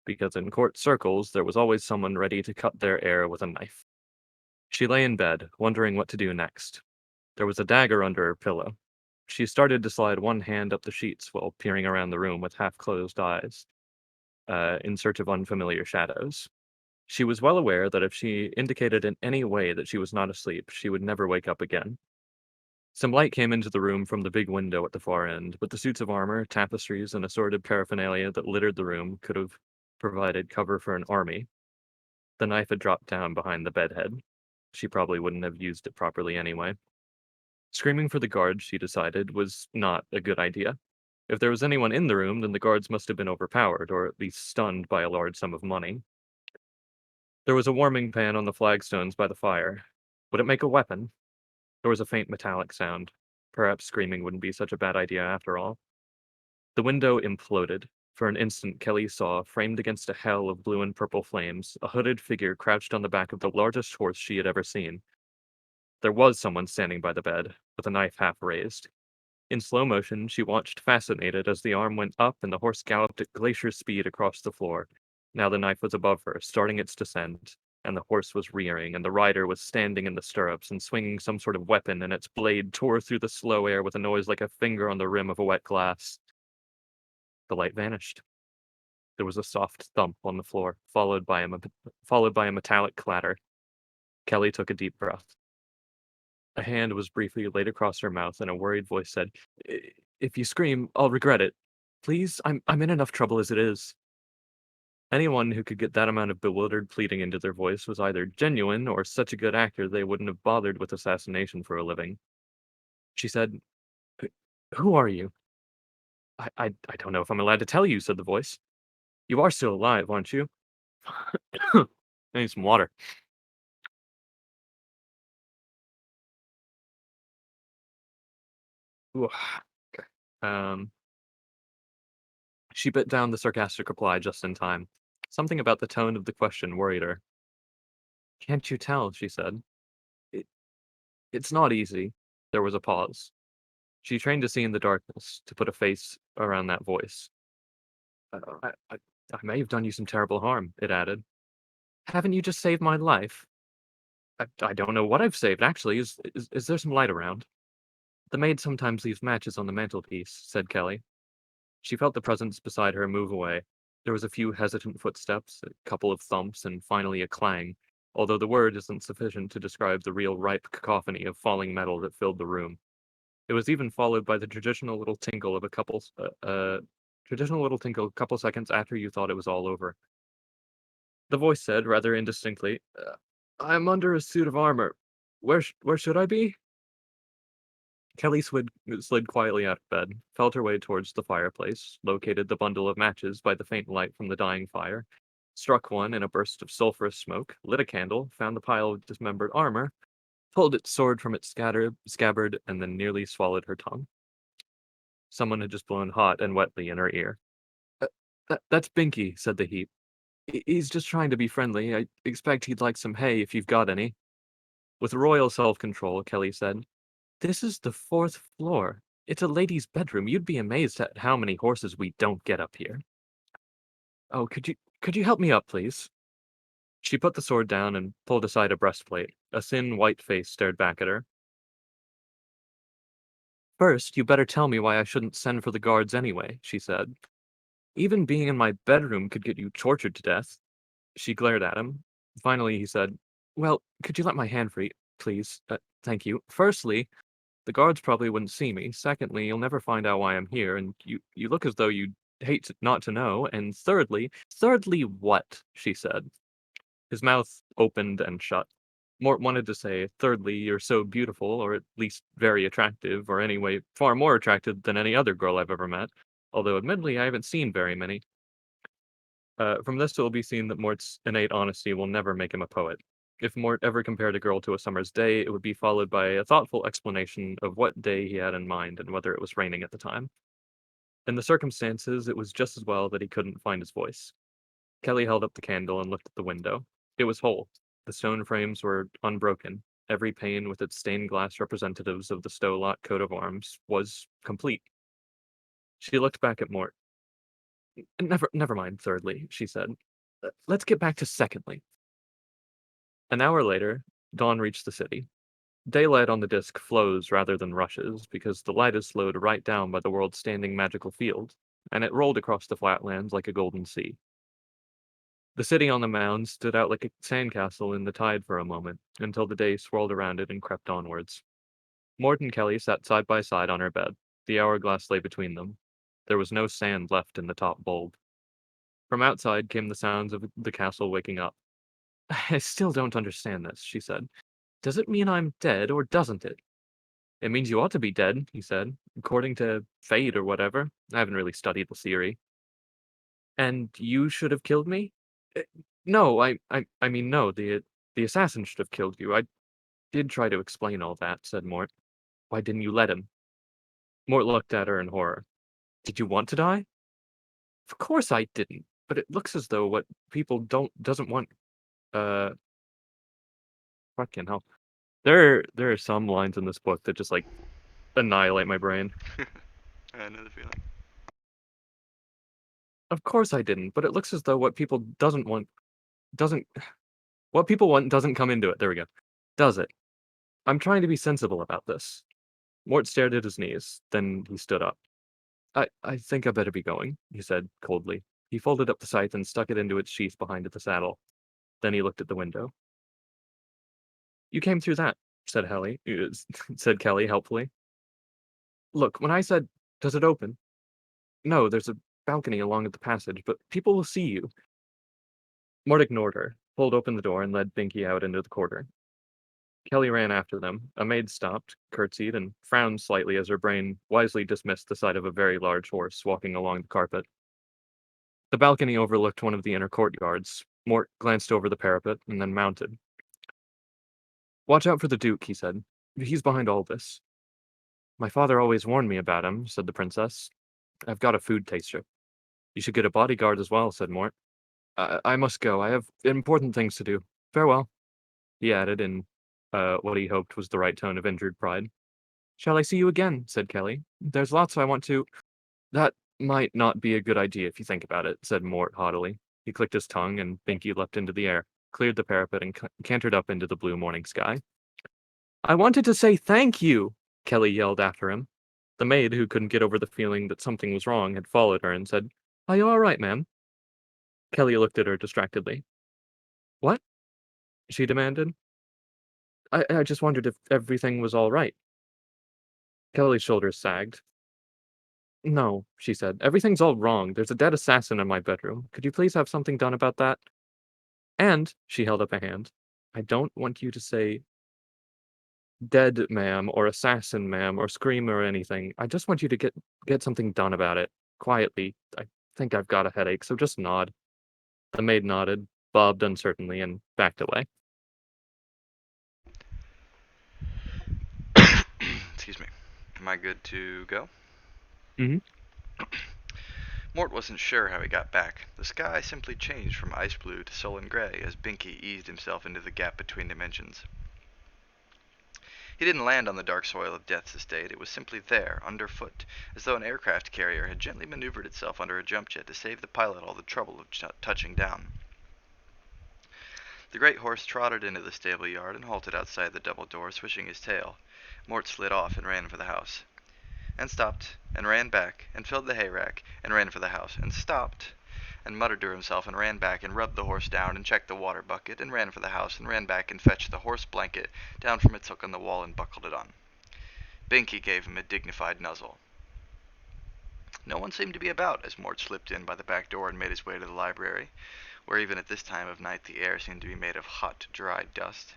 [SPEAKER 2] Because in court circles, there was always someone ready to cut their heir with a knife. She lay in bed, wondering what to do next. There was a dagger under her pillow. She started to slide one hand up the sheets while peering around the room with half-closed eyes, in search of unfamiliar shadows. She was well aware that if she indicated in any way that she was not asleep, she would never wake up again. Some light came into the room from the big window at the far end, but the suits of armor, tapestries, and assorted paraphernalia that littered the room could have provided cover for an army. The knife had dropped down behind the bedhead. She probably wouldn't have used it properly anyway. Screaming for the guards, she decided, was not a good idea. If there was anyone in the room, then the guards must have been overpowered, or at least stunned by a large sum of money. There was a warming pan on the flagstones by the fire. Would it make a weapon? There was a faint metallic sound. Perhaps screaming wouldn't be such a bad idea after all. The window imploded. For an instant, Kelly saw, framed against a hell of blue and purple flames, a hooded figure crouched on the back of the largest horse she had ever seen. There was someone standing by the bed, with a knife half raised. In slow motion, she watched fascinated as the arm went up and the horse galloped at glacier speed across the floor. Now the knife was above her, starting its descent, and the horse was rearing, and the rider was standing in the stirrups and swinging some sort of weapon, and its blade tore through the slow air with a noise like a finger on the rim of a wet glass. The light vanished. There was a soft thump on the floor, followed by a metallic clatter. Kelly took a deep breath. A hand was briefly laid across her mouth, and a worried voice said, If you scream, I'll regret it. Please, I'm in enough trouble as it is." Anyone who could get that amount of bewildered pleading into their voice was either genuine or such a good actor they wouldn't have bothered with assassination for a living. She said, "Wh- Who are you?" I don't know if I'm allowed to tell you," said the voice. "You are still alive, aren't you?" I need some water. Ooh, okay. She bit down the sarcastic reply just in time. Something about the tone of the question worried her. "Can't you tell?" she said. "It, it's not easy." There was a pause. She trained to see in the darkness, to put a face around that voice. I may have done you some terrible harm," it added. "Haven't you just saved my life?" I don't know what I've saved, actually. Is there some light around?" "The maid sometimes leaves matches on the mantelpiece," said Kelly. She felt the presence beside her move away. There was a few hesitant footsteps, a couple of thumps, and finally a clang, although the word isn't sufficient to describe the real ripe cacophony of falling metal that filled the room. It was even followed by the traditional little tinkle a couple seconds after you thought it was all over. The voice said, rather indistinctly, "I'm under a suit of armor. Where should I be?" Kelly slid quietly out of bed, felt her way towards the fireplace, located the bundle of matches by the faint light from the dying fire, struck one in a burst of sulphurous smoke, lit a candle, found the pile of dismembered armor, pulled its sword from its scabbard, and then nearly swallowed her tongue. Someone had just blown hot and wetly in her ear. "Uh, that's Binky," said the heap. He's just trying to be friendly. I expect he'd like some hay if you've got any." With royal self-control, Kelly said, "This is the fourth floor. It's a lady's bedroom. You'd be amazed at how many horses we don't get up here." "Oh, could you help me up, please?" She put the sword down and pulled aside a breastplate. A thin, white face stared back at her. "First, you better tell me why I shouldn't send for the guards anyway," she said. "Even being in my bedroom could get you tortured to death." She glared at him. Finally, he said, "Well, could you let my hand free, please? Thank you. Firstly, the guards probably wouldn't see me. Secondly, you'll never find out why I'm here, and you look as though you'd not to know. And thirdly what?" she said. His mouth opened and shut. Mort wanted to say, "Thirdly, you're so beautiful, or at least very attractive, or anyway, far more attractive than any other girl I've ever met. Although, admittedly, I haven't seen very many." From this, it will be seen that Mort's innate honesty will never make him a poet. If Mort ever compared a girl to a summer's day, it would be followed by a thoughtful explanation of what day he had in mind and whether it was raining at the time. In the circumstances, it was just as well that he couldn't find his voice. Kelly held up the candle and looked at the window. It was whole. The stone frames were unbroken. Every pane with its stained glass representatives of the Stowlot coat of arms was complete. She looked back at Mort. Never mind, thirdly," she said. Let's get back to secondly." An hour later, dawn reached the city. Daylight on the disk flows rather than rushes, because the light is slowed right down by the world's standing magical field, and it rolled across the flatlands like a golden sea. The city on the mound stood out like a sandcastle in the tide for a moment, until the day swirled around it and crept onwards. Mort and Kelly sat side by side on her bed. The hourglass lay between them. There was no sand left in the top bulb. From outside came the sounds of the castle waking up. "I still don't understand this," she said. "Does it mean I'm dead, or doesn't it?" "It means you ought to be dead," he said, "according to fate or whatever. I haven't really studied the theory." "And you should have killed me?" No, I mean, no, the assassin should have killed you. I did try to explain all that, said Mort. Why didn't you let him? Mort looked at her in horror. Did you want to die? Of course I didn't, but it looks as though what people doesn't want, uh, fucking hell. There are some lines in this book that just, like, annihilate my brain.
[SPEAKER 1] I know the feeling.
[SPEAKER 2] Of course I didn't, but it looks as though what people doesn't what people want doesn't come into it. There we go. Does it? I'm trying to be sensible about this. Mort stared at his knees, then he stood up. I think I better be going, he said coldly. He folded up the scythe and stuck it into its sheath behind the saddle. Then he looked at the window. You came through that, said Helly, said Kelly helpfully. Look, when I said, does it open? No, there's a balcony along the passage, but people will see you. Mort ignored her, pulled open the door, and led Binky out into the corridor. Kelly ran after them. A maid stopped, curtsied, and frowned slightly as her brain wisely dismissed the sight of a very large horse walking along the carpet. The balcony overlooked one of the inner courtyards. Mort glanced over the parapet and then mounted. Watch out for the Duke, he said. He's behind all this. My father always warned me about him, said the princess. I've got a food taster. You should get a bodyguard as well, said Mort. I must go. I have important things to do. Farewell, he added in what he hoped was the right tone of injured pride. Shall I see you again? Said Kelly. There's lots I want to. That might not be a good idea if you think about it, said Mort haughtily. He clicked his tongue, and Binky leapt into the air, cleared the parapet, and cantered up into the blue morning sky. I wanted to say thank you, Kelly yelled after him. The maid, who couldn't get over the feeling that something was wrong, had followed her and said, Are you all right, ma'am? Kelly looked at her distractedly. What? She demanded. I just wondered if everything was all right. Kelly's shoulders sagged. No, she said. Everything's all wrong. There's a dead assassin in my bedroom. Could you please have something done about that? And, she held up a hand, I don't want you to say dead, ma'am, or assassin, ma'am, or scream or anything. I just want you to get something done about it. Quietly. I think I've got a headache, so just nod. The maid nodded, bobbed uncertainly, and backed away.
[SPEAKER 1] Excuse me. Am I good to go?
[SPEAKER 2] Hmm.
[SPEAKER 1] Mort wasn't sure how he got back. The sky simply changed from ice blue to sullen gray as Binky eased himself into the gap between dimensions. He didn't land on the dark soil of Death's estate. It was simply there, underfoot, as though an aircraft carrier had gently maneuvered itself under a jump jet to save the pilot all the trouble of touching down. The great horse trotted into the stable yard and halted outside the double door, swishing his tail. Mort slid off and ran for the house, and stopped, and ran back, and filled the hayrack, and ran for the house, and stopped, and muttered to himself, and ran back, and rubbed the horse down, and checked the water bucket, and ran for the house, and ran back, and fetched the horse blanket down from its hook on the wall, and buckled it on. Binky gave him a dignified nuzzle. No one seemed to be about as Mort slipped in by the back door and made his way to the library, where even at this time of night the air seemed to be made of hot, dry dust.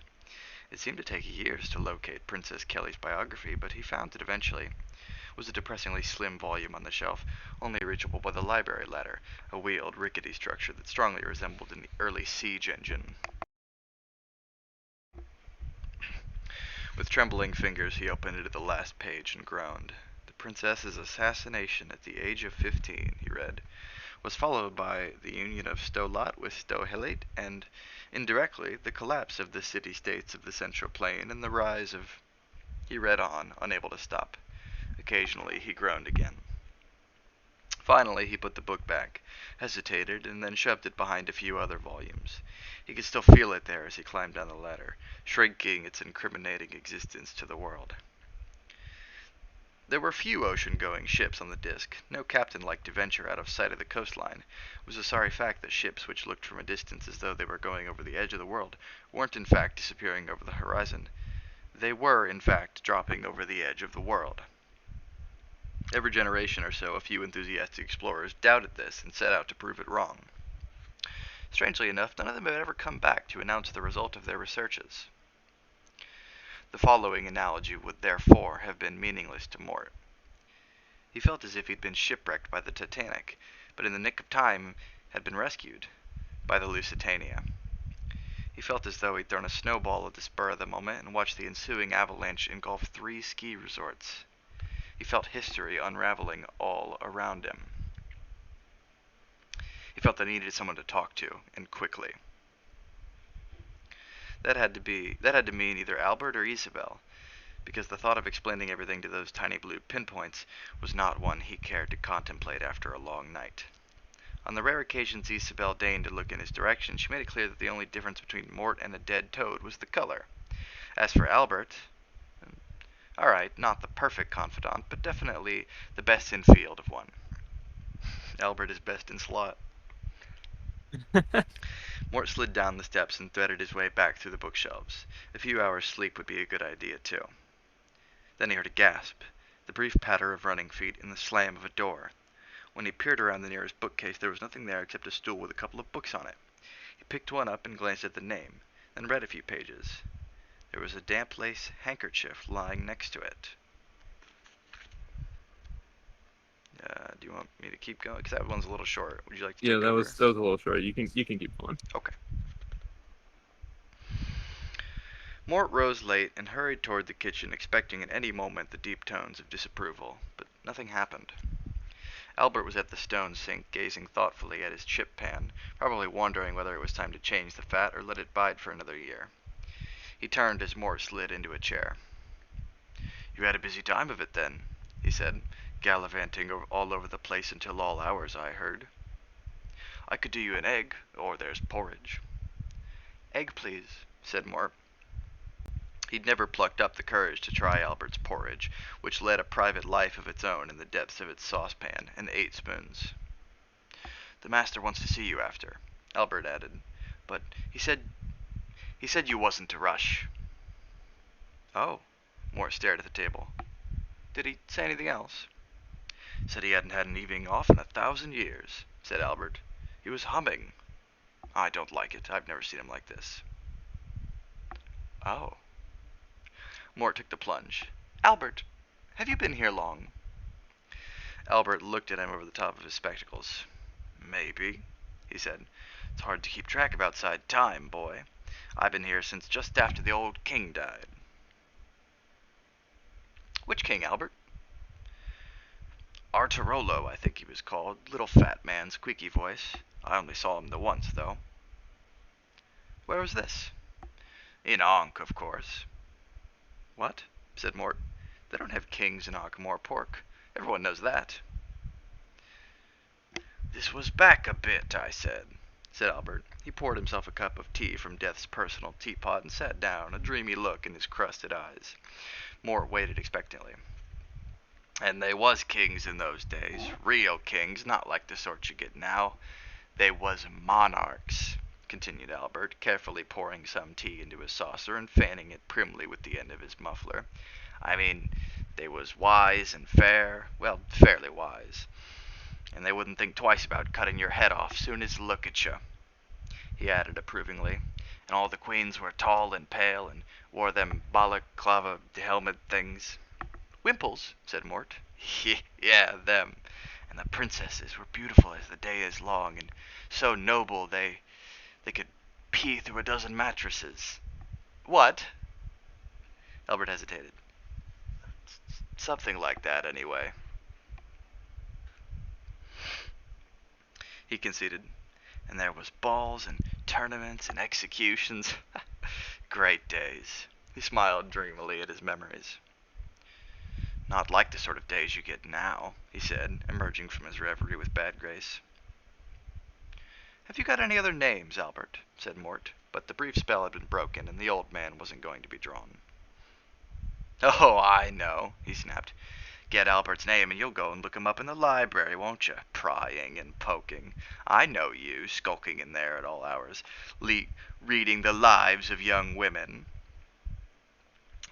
[SPEAKER 1] It seemed to take years to locate Princess Kelly's biography, but he found it eventually. It was a depressingly slim volume on the shelf, only reachable by the library ladder, a wheeled, rickety structure that strongly resembled an early siege engine. With trembling fingers he opened it at the last page and groaned. The princess's assassination at the age of 15, he read, was followed by the union of Stolat with Stohelate and, indirectly, the collapse of the city-states of the Central Plain and the rise of... He read on, unable to stop. Occasionally he groaned again. Finally he put the book back, hesitated, and then shoved it behind a few other volumes. He could still feel it there as he climbed down the ladder, shrinking its incriminating existence to the world. There were few ocean-going ships on the disk. No captain liked to venture out of sight of the coastline. It was a sorry fact that ships which looked from a distance as though they were going over the edge of the world weren't in fact disappearing over the horizon. They were, in fact, dropping over the edge of the world. Every generation or so, a few enthusiastic explorers doubted this and set out to prove it wrong. Strangely enough, none of them had ever come back to announce the result of their researches. The following analogy would therefore have been meaningless to Mort. He felt as if he'd been shipwrecked by the Titanic, but in the nick of time had been rescued. by the Lusitania. He felt as though he'd thrown a snowball at the spur of the moment and watched the ensuing avalanche engulf 3 ski resorts. He felt history unraveling all around him. He felt that he needed someone to talk to, and quickly. That had to mean either Albert or Isabel, because the thought of explaining everything to those tiny blue pinpoints was not one he cared to contemplate after a long night. On the rare occasions Isabel deigned to look in his direction, she made it clear that the only difference between Mort and a dead toad was the color. As for Albert, alright, not the perfect confidant, but definitely the best in field of one. Albert is best in slot. Mort slid down the steps and threaded his way back through the bookshelves. A few hours' sleep would be a good idea, too. Then he heard a gasp, the brief patter of running feet, and the slam of a door. When he peered around the nearest bookcase, there was nothing there except a stool with a couple of books on it. He picked one up and glanced at the name, then read a few pages. There was a damp lace handkerchief lying next to it. Do you want me to keep going? Because that one's a little short. Would you like to
[SPEAKER 2] Yeah,
[SPEAKER 1] take
[SPEAKER 2] that
[SPEAKER 1] over?
[SPEAKER 2] was that was a little short. You can keep going.
[SPEAKER 1] Okay. Mort rose late and hurried toward the kitchen, expecting at any moment the deep tones of disapproval, but nothing happened. Albert was at the stone sink, gazing thoughtfully at his chip pan, probably wondering whether it was time to change the fat or let it bide for another year. He turned as Mort slid into a chair. "You had a busy time of it, then," he said, "gallivanting all over the place until all hours, I heard." "I could do you an egg, or there's porridge." "Egg, please," said Mort. He'd never plucked up the courage to try Albert's porridge, which led a private life of its own in the depths of its saucepan and 8 spoons. "The master wants to see you after," Albert added, "but he said you wasn't to rush." "Oh." Mort stared at the table. "Did he say anything else?" "Said he hadn't had an evening off in 1,000 years," said Albert. "He was humming. I don't like it. I've never seen him like this." "Oh." Mort took the plunge. "Albert, have you been here long?" Albert looked at him over the top of his spectacles. "Maybe," he said. "It's hard to keep track of outside time, boy. I've been here since just after the old king died." "Which king, Albert?" "Arturolo, I think he was called. Little fat man, squeaky voice. I only saw him the once, though." "Where was this?" "In Ankh, of course." "What?" said Mort. "They don't have kings in Ankh-Morpork. Everyone knows that." "This was back a bit, I said Albert. He poured himself a cup of tea from Death's personal teapot and sat down, a dreamy look in his crusted eyes. Mort waited expectantly. "And they was kings in those days. Real kings, not like the sort you get now. They was monarchs," continued Albert, carefully pouring some tea into his saucer and fanning it primly with the end of his muffler. "I mean, they was wise and fair, well, fairly wise. And they wouldn't think twice about cutting your head off soon as look at you," he added approvingly. "And all the queens were tall and pale and wore them balaclava helmet things." "Wimples," said Mort. "Yeah, them. And the princesses were beautiful as the day is long, and so noble they could pee through a dozen mattresses." "What?" Albert hesitated. "Something like that, anyway," he conceded. "And there was balls and tournaments and executions. Great days." He smiled dreamily at his memories. "Not like the sort of days you get now," he said, emerging from his reverie with bad grace. "Have you got any other names, Albert?" said Mort, but the brief spell had been broken, and the old man wasn't going to be drawn. "Oh, I know," he snapped. "Get Albert's name and you'll go and look him up in the library, won't you? Prying and poking. I know you, skulking in there at all hours, reading the lives of young women."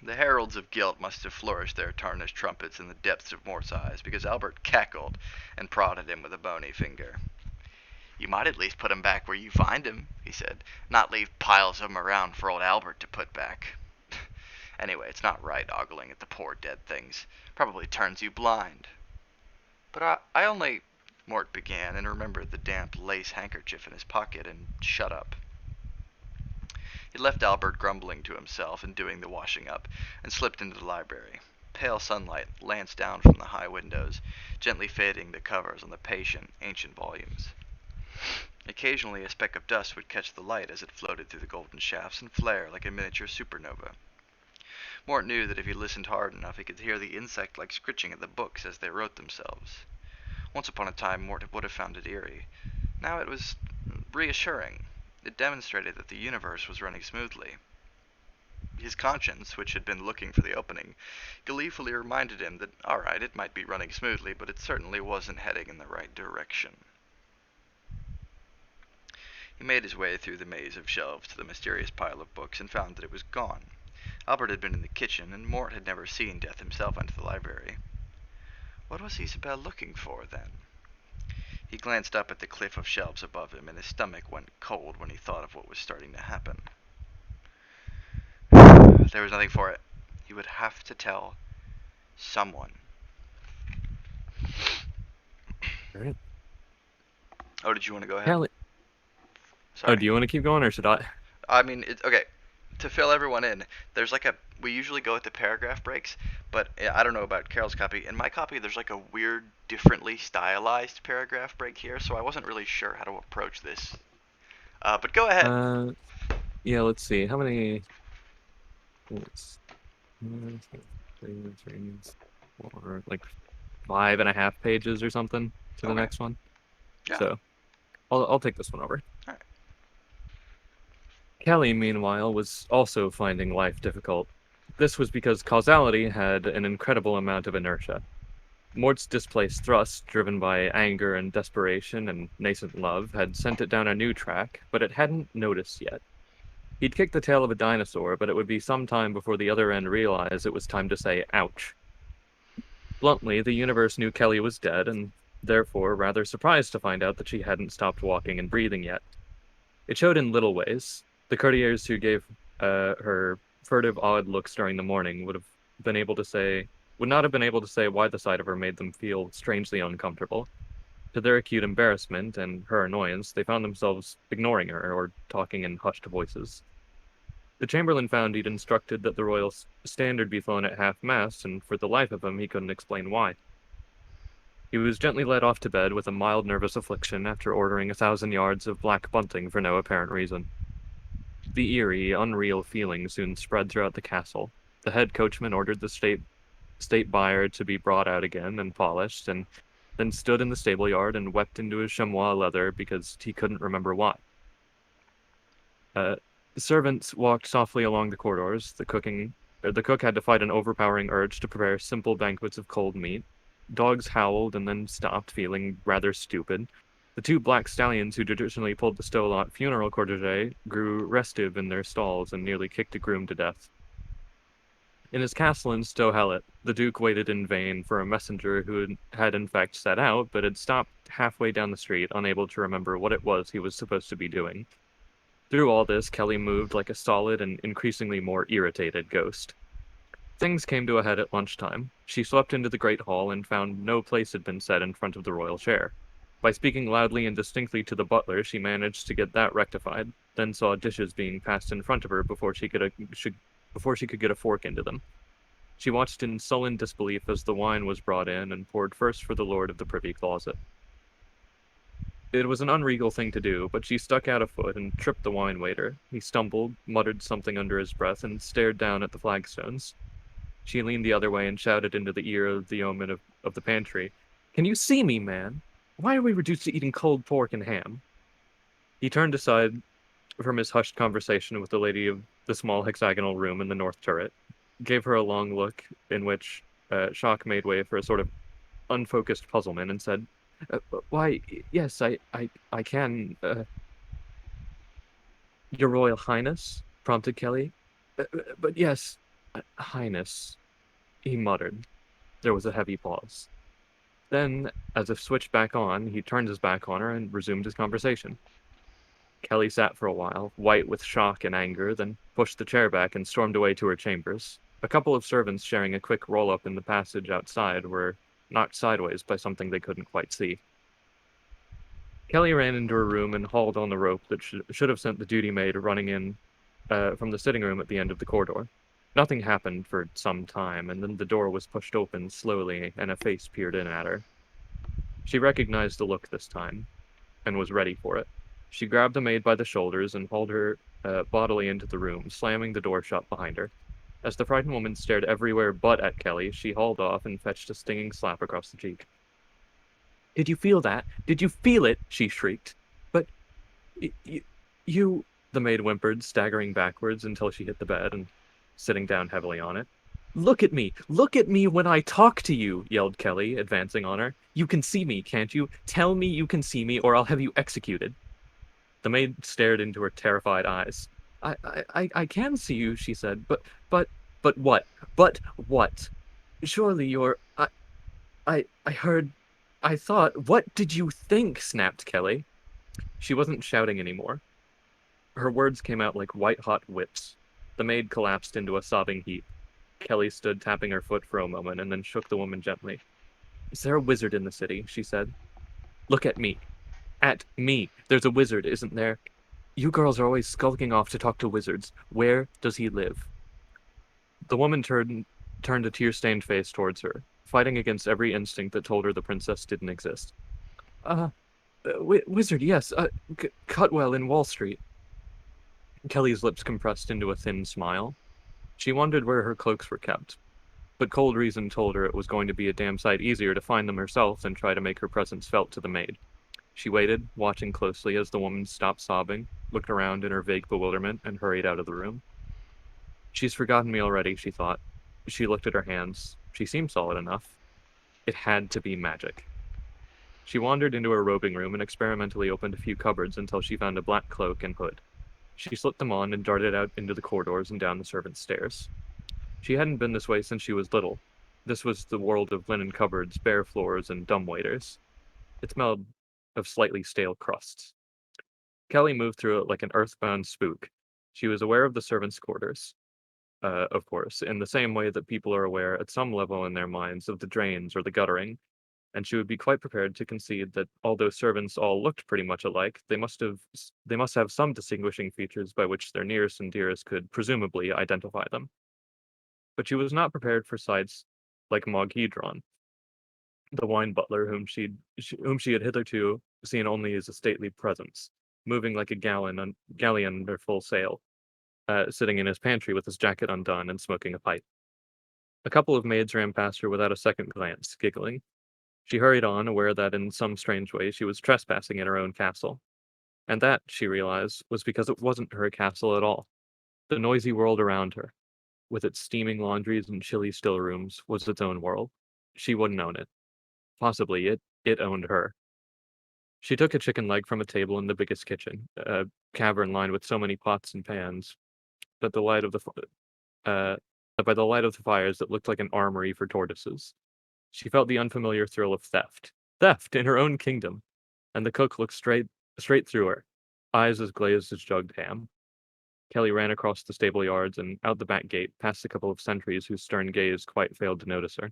[SPEAKER 1] The heralds of guilt must have flourished their tarnished trumpets in the depths of Mort's eyes, because Albert cackled and prodded him with a bony finger. "You might at least put 'em back where you find 'em," he said, "not leave piles of 'em around for old Albert to put back. Anyway, it's not right ogling at the poor dead things. Probably turns you blind." "But I only..." Mort began, and remembered the damp lace handkerchief in his pocket, and shut up. He left Albert grumbling to himself and doing the washing up, and slipped into the library. Pale sunlight lanced down from the high windows, gently fading the covers on the patient, ancient volumes. Occasionally a speck of dust would catch the light as it floated through the golden shafts and flare like a miniature supernova. Mort knew that if he listened hard enough he could hear the insect-like scritching of the books as they wrote themselves. Once upon a time Mort would have found it eerie. Now it was reassuring. It demonstrated that the universe was running smoothly. His conscience, which had been looking for the opening, gleefully reminded him that, alright, it might be running smoothly, but it certainly wasn't heading in the right direction. He made his way through the maze of shelves to the mysterious pile of books and found that it was gone. Albert had been in the kitchen, and Mort had never seen Death himself enter the library. What was Isabel looking for, then? He glanced up at the cliff of shelves above him, and his stomach went cold when he thought of what was starting to happen. There was nothing for it. He would have to tell someone.
[SPEAKER 2] All right.
[SPEAKER 1] Oh, did you want to go ahead?
[SPEAKER 2] Kelly. Oh,
[SPEAKER 1] Sorry.
[SPEAKER 2] do you want to keep going or should I?
[SPEAKER 1] I mean, it's okay. To fill everyone in, there's like a. We usually go at the paragraph breaks, but I don't know about Carol's copy. In my copy, there's like a weird, differently stylized paragraph break here, so I wasn't really sure how to approach this. But go ahead.
[SPEAKER 2] Uh, yeah, let's see. How many? It's, or like 5.5 pages or something to the
[SPEAKER 1] Okay.
[SPEAKER 2] next one.
[SPEAKER 1] Yeah.
[SPEAKER 2] So I'll take this one over.
[SPEAKER 1] All right.
[SPEAKER 2] Kelly, meanwhile, was also finding life difficult. This was because causality had an incredible amount of inertia. Mort's displaced thrust, driven by anger and desperation and nascent love, had sent it down a new track, but it hadn't noticed yet. He'd kicked the tail of a dinosaur, but it would be some time before the other end realized it was time to say ouch. Bluntly, the universe knew Kelly was dead, and therefore rather surprised to find out that she hadn't stopped walking and breathing yet. It showed in little ways. The courtiers who gave her furtive, odd looks during the morning would not have been able to say why the sight of her made them feel strangely uncomfortable. To their acute embarrassment and her annoyance, they found themselves ignoring her or talking in hushed voices. The chamberlain found he'd instructed that the royal standard be flown at half-mast, and for the life of him he couldn't explain why. He was gently led off to bed with a mild nervous affliction after ordering 1,000 yards of black bunting for no apparent reason. The eerie, unreal feeling soon spread throughout the castle. The head coachman ordered the state buyer to be brought out again and polished, and then stood in the stable yard and wept into his chamois leather because he couldn't remember why. The servants walked softly along the corridors. The cook had to fight an overpowering urge to prepare simple banquets of cold meat. Dogs howled and then stopped, feeling rather stupid. The two black stallions who traditionally pulled the Stolot funeral cortege grew restive in their stalls and nearly kicked a groom to death. In his castle in Stohellet, the Duke waited in vain for a messenger who had in fact set out, but had stopped halfway down the street, unable to remember what it was he was supposed to be doing. Through all this, Kelly moved like a solid and increasingly more irritated ghost. Things came to a head at lunchtime. She swept into the great hall and found no place had been set in front of the royal chair. By speaking loudly and distinctly to the butler, she managed to get that rectified, then saw dishes being passed in front of her before she could get a fork into them. She watched in sullen disbelief as the wine was brought in and poured first for the lord of the privy closet. It was an unregal thing to do, but she stuck out a foot and tripped the wine waiter. He stumbled, muttered something under his breath, and stared down at the flagstones. She leaned the other way and shouted into the ear of the yeoman of the pantry, "Can you see me, man? Why are we reduced to eating cold pork and ham?" He turned aside from his hushed conversation with the lady of the small hexagonal room in the north turret, gave her a long look in which shock made way for a sort of unfocused puzzlement, and said, "Why, yes, I can. Your Royal Highness?" prompted Kelly. But yes, Highness," he muttered. There was a heavy pause. Then, as if switched back on, he turned his back on her and resumed his conversation. Kelly sat for a while, white with shock and anger, then pushed the chair back and stormed away to her chambers. A couple of servants sharing a quick roll-up in the passage outside were knocked sideways by something they couldn't quite see. Kelly ran into her room and hauled on the rope that should have sent the duty maid running in from the sitting room at the end of the corridor. Nothing happened for some time, and then the door was pushed open slowly, and a face peered in at her. She recognized the look this time, and was ready for it. She grabbed the maid by the shoulders and hauled her bodily into the room, slamming the door shut behind her. As the frightened woman stared everywhere but at Kelly, she hauled off and fetched a stinging slap across the cheek. "Did you feel that? Did you feel it?" she shrieked. "But you, you," the maid whimpered, staggering backwards until she hit the bed and sitting down heavily on it. "Look at me! Look at me when I talk to you!" yelled Kelly, advancing on her. "You can see me, can't you? Tell me you can see me, or I'll have you executed." The maid stared into her terrified eyes. I can see you," she said, but, but what? But what? Surely you're, I heard, I thought, what did you think?" snapped Kelly. She wasn't shouting anymore. Her words came out like white-hot whips. The maid collapsed into a sobbing heap. Kelly stood tapping her foot for a moment and then shook the woman gently. "Is there a wizard in the city?" she said. "Look at me. At me. There's a wizard, isn't there? You girls are always skulking off to talk to wizards. Where does he live?" The woman turned a tear-stained face towards her, fighting against every instinct that told her the princess didn't exist. Uh, wizard, yes. Cutwell in Wall Street." Kelly's lips compressed into a thin smile. She wondered where her cloaks were kept, but cold reason told her it was going to be a damn sight easier to find them herself than try to make her presence felt to the maid. She waited, watching closely as the woman stopped sobbing, looked around in her vague bewilderment, and hurried out of the room. "She's forgotten me already," she thought. She looked at her hands. She seemed solid enough. It had to be magic. She wandered into her robing room and experimentally opened a few cupboards until she found a black cloak and hood. She slipped them on and darted out into the corridors and down the servants' stairs. She hadn't been this way since she was little. This was the world of linen cupboards, bare floors, and dumbwaiters. It smelled of slightly stale crusts. Kelly moved through it like an earthbound spook. She was aware of the servants' quarters, of course, in the same way that people are aware at some level in their minds of the drains or the guttering, and she would be quite prepared to concede that although servants all looked pretty much alike, they must have some distinguishing features by which their nearest and dearest could presumably identify them. But she was not prepared for sights like Moghedron, the wine butler whom she had hitherto seen only as a stately presence, moving like a galleon under full sail, sitting in his pantry with his jacket undone and smoking a pipe. A couple of maids ran past her without a second glance, giggling. She hurried on, aware that in some strange way she was trespassing in her own castle. And that, she realized, was because it wasn't her castle at all. The noisy world around her, with its steaming laundries and chilly still rooms, was its own world. She wouldn't own it. Possibly it owned her. She took a chicken leg from a table in the biggest kitchen, a cavern lined with so many pots and pans that the light of the uh, by the light of the fires that looked like an armory for tortoises. She felt the unfamiliar thrill of theft. Theft in her own kingdom. And the cook looked straight through her, eyes as glazed as jugged ham. Kelly ran across the stable yards and out the back gate, past a couple of sentries whose stern gaze quite failed to notice her.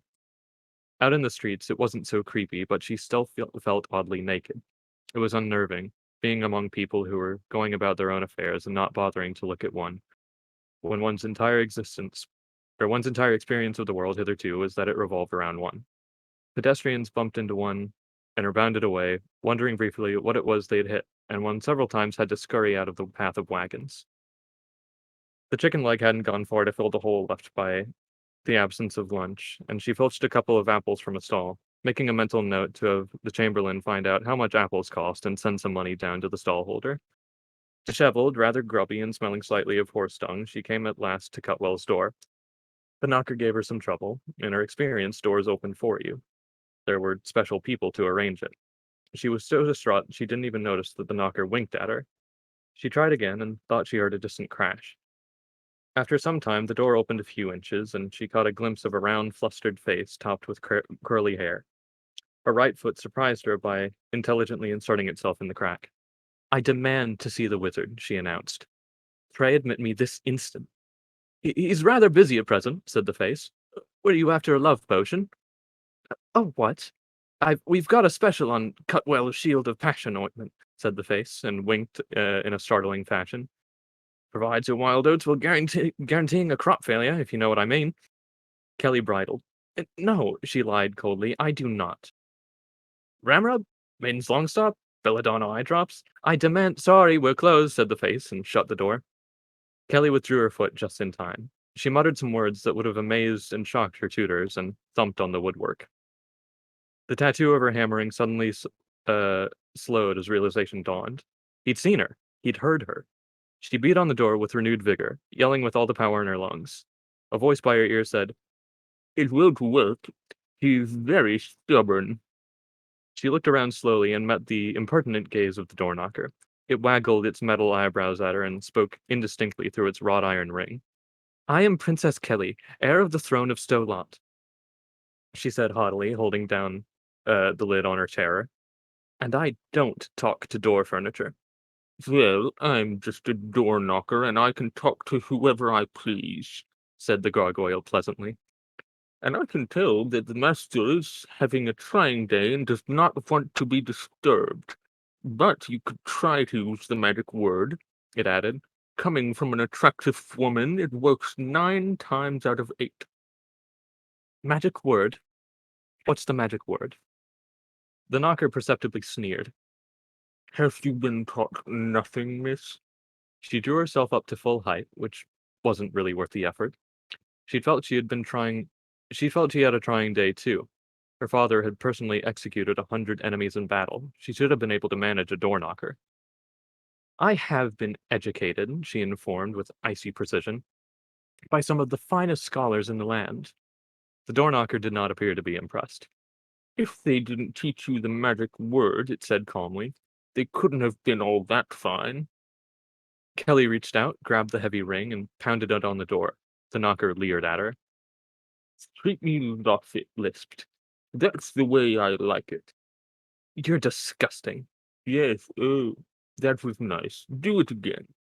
[SPEAKER 2] Out in the streets, it wasn't so creepy, but she still felt oddly naked. It was unnerving, being among people who were going about their own affairs and not bothering to look at one, when one's entire experience of the world hitherto was that it revolved around one. Pedestrians bumped into one and rebounded away, wondering briefly what it was they'd hit, and one several times had to scurry out of the path of wagons. The chicken leg hadn't gone far to fill the hole left by the absence of lunch, and she filched a couple of apples from a stall, making a mental note to have the chamberlain find out how much apples cost and send some money down to the stallholder. Disheveled, rather grubby, and smelling slightly of horse dung, she came at last to Cutwell's door. The knocker gave her some trouble. In her experience, doors opened for you. There were special people to arrange it. She was so distraught she didn't even notice that the knocker winked at her. She tried again and thought she heard a distant crash. After some time, the door opened a few inches, and she caught a glimpse of a round, flustered face topped with curly hair. Her right foot surprised her by intelligently inserting itself in the crack. "I demand to see the wizard," she announced. "Pray admit me this instant." "He's rather busy at present," said the face. "Were you after a love potion?" "A what?" We've got a special on Cutwell's Shield of Passion ointment, said the face, and winked in a startling fashion. Provides your wild oats while guaranteeing a crop failure, if you know what I mean. Kelly bridled. No, she lied coldly. I do not. Ramrub? Maiden's Longstop? Belladonna eye drops? I demand. Sorry, we're closed, said the face, and shut the door. Kelly withdrew her foot just in time. She muttered some words that would have amazed and shocked her tutors and thumped on the woodwork. The tattoo of her hammering suddenly uh, slowed as realization dawned. He'd seen her. He'd heard her. She beat on the door with renewed vigor, yelling with all the power in her lungs. A voice by her ear said, "It won't work. He's very stubborn." She looked around slowly and met the impertinent gaze of the door knocker. It waggled its metal eyebrows at her and spoke indistinctly through its wrought iron ring. "I am Princess Kelly, heir of the throne of Stolot," she said haughtily, holding down the lid on her terror. "And I don't talk to door furniture." "Well, I'm just a door knocker, and I can talk to whoever I please," said the gargoyle pleasantly. "And I can tell that the master is having a trying day and does not want to be disturbed. But you could try to use the magic word," it added. "Coming from an attractive woman, it works 9 times out of 8. Magic word? What's the magic word?" The knocker perceptibly sneered. "Have you been taught nothing, miss?" She drew herself up to full height, which wasn't really worth the effort. She felt she had been trying she felt she had a trying day too. Her father had personally executed 100 enemies in battle. She should have been able to manage a door knocker. "I have been educated," she informed with icy precision, "by some of the finest scholars in the land." The door knocker did not appear to be impressed. "If they didn't teach you the magic word," it said calmly, "they couldn't have been all that fine." Kelly reached out, grabbed the heavy ring, and pounded it on the door. The knocker leered at her. "Treat me rough," it lisped. "That's the way I like it." "You're disgusting." "Yes, oh, that was nice. Do it again."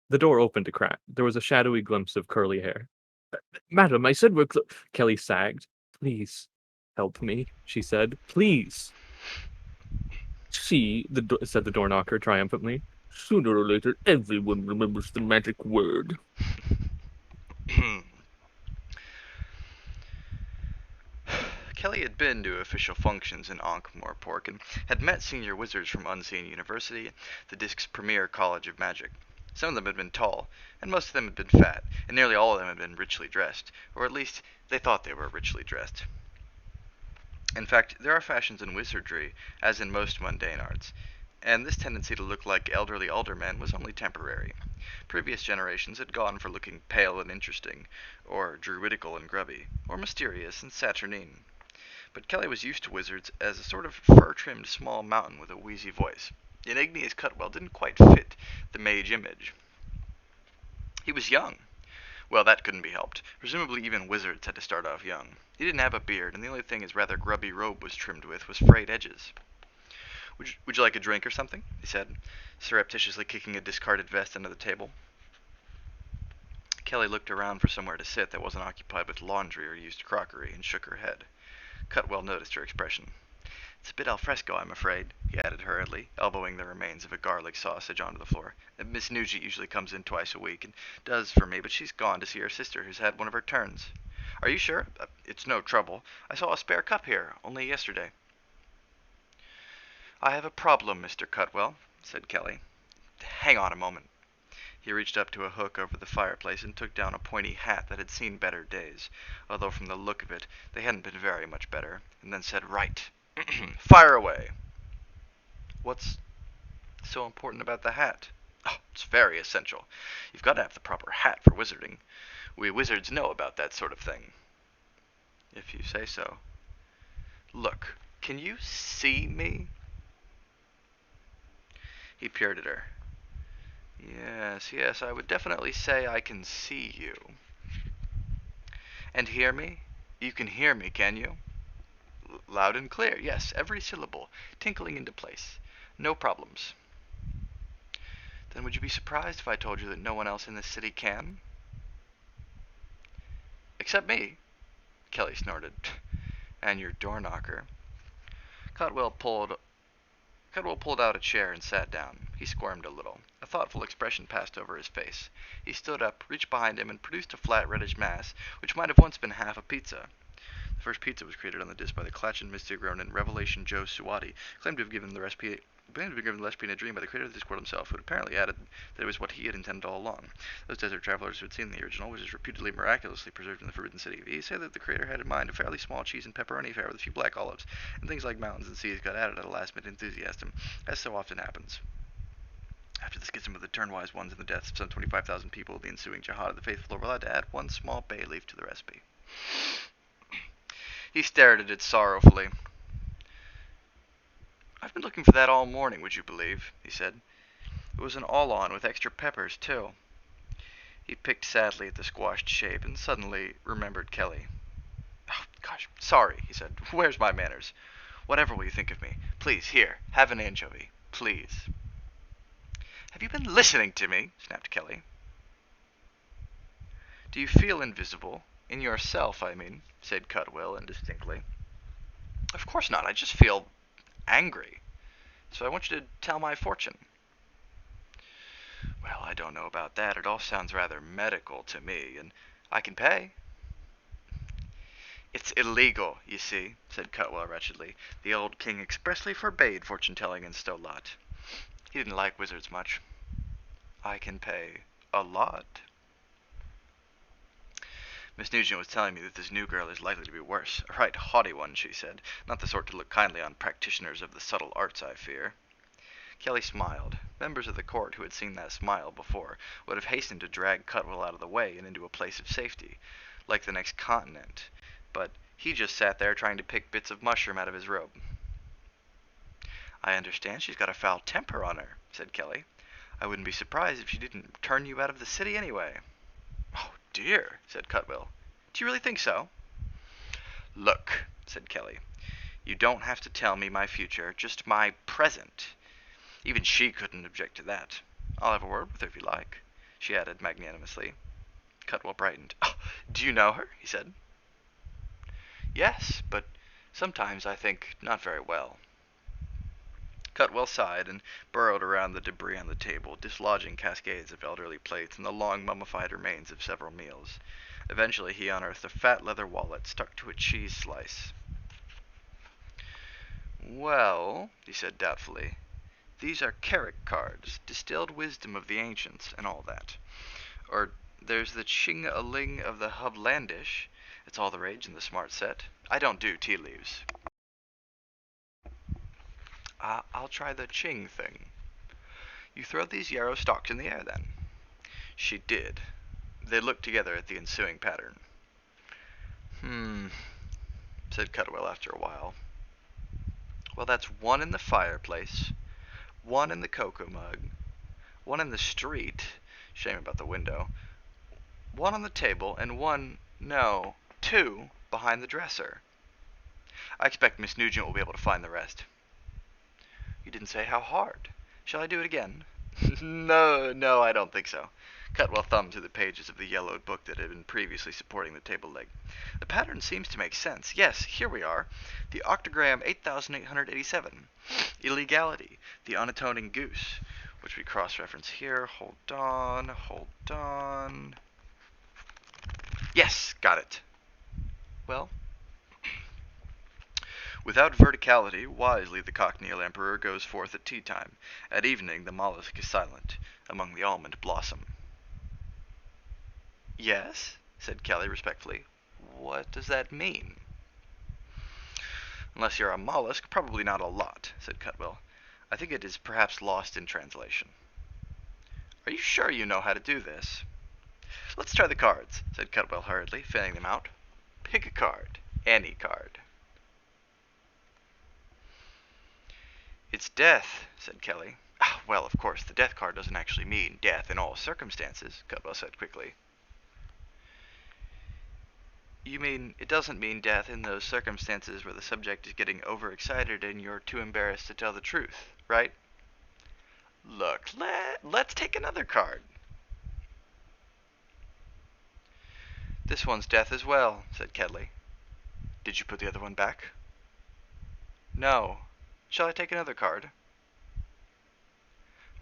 [SPEAKER 2] The door opened a crack. There was a shadowy glimpse of curly hair. "Madam, I said Kelly sagged. "Please, help me," she said. "Please." "See," said the door knocker triumphantly. "Sooner or later, everyone remembers the magic word."
[SPEAKER 1] Kelly had been to official functions in Ankh-Morpork and had met senior wizards from Unseen University, the Disk's premier college of magic. Some of them had been tall, and most of them had been fat, and nearly all of them had been richly dressed, or at least they thought they were richly dressed. In fact, there are fashions in wizardry, as in most mundane arts, and this tendency to look like elderly aldermen was only temporary. Previous generations had gone for looking pale and interesting, or druidical and grubby, or mysterious and saturnine. But Kelly was used to wizards as a sort of fur-trimmed small mountain with a wheezy voice. And Igneous Cutwell didn't quite fit the mage image. He was young. Well, that couldn't be helped. Presumably even wizards had to start off young. He didn't have a beard, and the only thing his rather grubby robe was trimmed with was frayed edges. Would you like a drink or something?" he said, surreptitiously kicking a discarded vest under the table. Kelly looked around for somewhere to sit that wasn't occupied with laundry or used crockery, and shook her head. Cutwell noticed her expression. "It's a bit alfresco, I'm afraid," he added hurriedly, elbowing the remains of a garlic sausage onto the floor. "Miss Nugent usually comes in twice a week, and does for me, but she's gone to see her sister, who's had one of her turns. Are you sure? It's no trouble. I saw a spare cup here, only yesterday." "I have a problem, Mr. Cutwell," said Kelly. "Hang on a moment." He reached up to a hook over the fireplace and took down a pointy hat that had seen better days, although from the look of it they hadn't been very much better, and then said, "Right. Fire away." "What's so important about the hat?" "Oh, it's very essential. You've got to have the proper hat for wizarding. We wizards know about that sort of thing." "If you say so." "Look, can you see me?" He peered at her. "Yes, yes, I would definitely say I can see you." "And hear me? You can hear me, can you?" "Loud and clear, yes, every syllable, tinkling into place. No problems." "Then would you be surprised if I told you that no one else in this city can?" "Except me," Kelly snorted. "And your door knocker." Cutwell pulled Cudwell pulled out a chair and sat down. He squirmed a little. A thoughtful expression passed over his face. He stood up, reached behind him, and produced a flat reddish mass, which might have once been half a pizza. The first pizza was created on the disc by the Clatchin mystic Ronin Revelation Joe Suwati, claimed to have given the recipe in a dream by the creator of the Discworld himself, who had apparently added that it was what he had intended all along. Those desert travelers who had seen the original, which is reputedly miraculously preserved in the Forbidden City, he said that the creator had in mind a fairly small cheese and pepperoni affair with a few black olives, and things like mountains and seas got added at a last-minute enthusiasm, as so often happens. After the schism of the Turnwise Ones and the deaths of some 25,000 people, the ensuing jihad of the faithful were allowed to add one small bay leaf to the recipe. He stared at it sorrowfully. "I've been looking for that all morning, would you believe?" he said. "It was an all-on with extra peppers, too." He picked sadly at the squashed shape and suddenly remembered Kelly. "Oh, gosh, sorry," he said. "Where's my manners? Whatever will you think of me? Please, here, have an anchovy. Please." "Have you been listening to me?" snapped Kelly. "Do you feel invisible? In yourself, I mean," said Cudwell indistinctly. "Of course not. I just feel angry. So I want you to tell my fortune." "Well, I don't know about that. It all sounds rather medical to me, and I can pay." "It's illegal, you see," said Cutwell wretchedly. "The old king expressly forbade fortune-telling in Stolat. He didn't like wizards much." "I can pay a lot." "Miss Nugent was telling me that this new girl is likely to be worse. A right haughty one," she said. "Not the sort to look kindly on practitioners of the subtle arts, I fear." Kelly smiled. Members of the court who had seen that smile before would have hastened to drag Cutwell out of the way and into a place of safety, like the next continent. But he just sat there trying to pick bits of mushroom out of his robe. "I understand she's got a foul temper on her," said Kelly. "I wouldn't be surprised if she didn't turn you out of the city anyway." "Oh, dear," said Cutwell. "Do you really think so?" "Look," said Kelly, "you don't have to tell me my future, just my present. Even she couldn't object to that. I'll have a word with her if you like," she added magnanimously. Cutwell brightened. "Oh, do you know her?" he said. "Yes, but sometimes I think not very well." Cutwell sighed and burrowed around the debris on the table, dislodging cascades of elderly plates and the long mummified remains of several meals. Eventually he unearthed a fat leather wallet stuck to a cheese slice. "Well," he said doubtfully, "these are Carrick cards, distilled wisdom of the ancients, and all that. Or there's the Ching-a-ling of the Hublandish. It's all the rage in the smart set. I don't do tea leaves." "I'll try the Ching thing." "You throw these yarrow stalks in the air, then." She did. They looked together at the ensuing pattern. Said Cutwell after a while. "Well, that's one in the fireplace, one in the cocoa mug, one in the street, shame about the window, one on the table, and no, two behind the dresser. I expect Miss Nugent will be able to find the rest." "You didn't say how hard. Shall I do it again?" No, I don't think so." Cutwell thumbed through the pages of the yellowed book that had been previously supporting the table leg. "The pattern seems to make sense. Yes, here we are. The octogram 8887. Illegality. The unatoning goose. Which we cross-reference here. Hold on. Yes, got it. Well, without verticality, wisely the cochineal emperor goes forth at tea time. At evening the mollusk is silent, among the almond blossom." "Yes," said Kelly respectfully. "What does that mean?" "Unless you're a mollusk, probably not a lot," said Cutwell. "I think it is perhaps lost in translation." "Are you sure you know how to do this?" "Let's try the cards," said Cutwell hurriedly, fanning them out. "Pick a card. Any card." "It's death," said Kelly. "Well, of course, the death card doesn't actually mean death in all circumstances," Cutwell said quickly. "You mean it doesn't mean death in those circumstances where the subject is getting overexcited and you're too embarrassed to tell the truth, right?" "Look, let's take another card." "This one's death as well," said Kelly. "Did you put the other one back?" "No." Shall I take another card?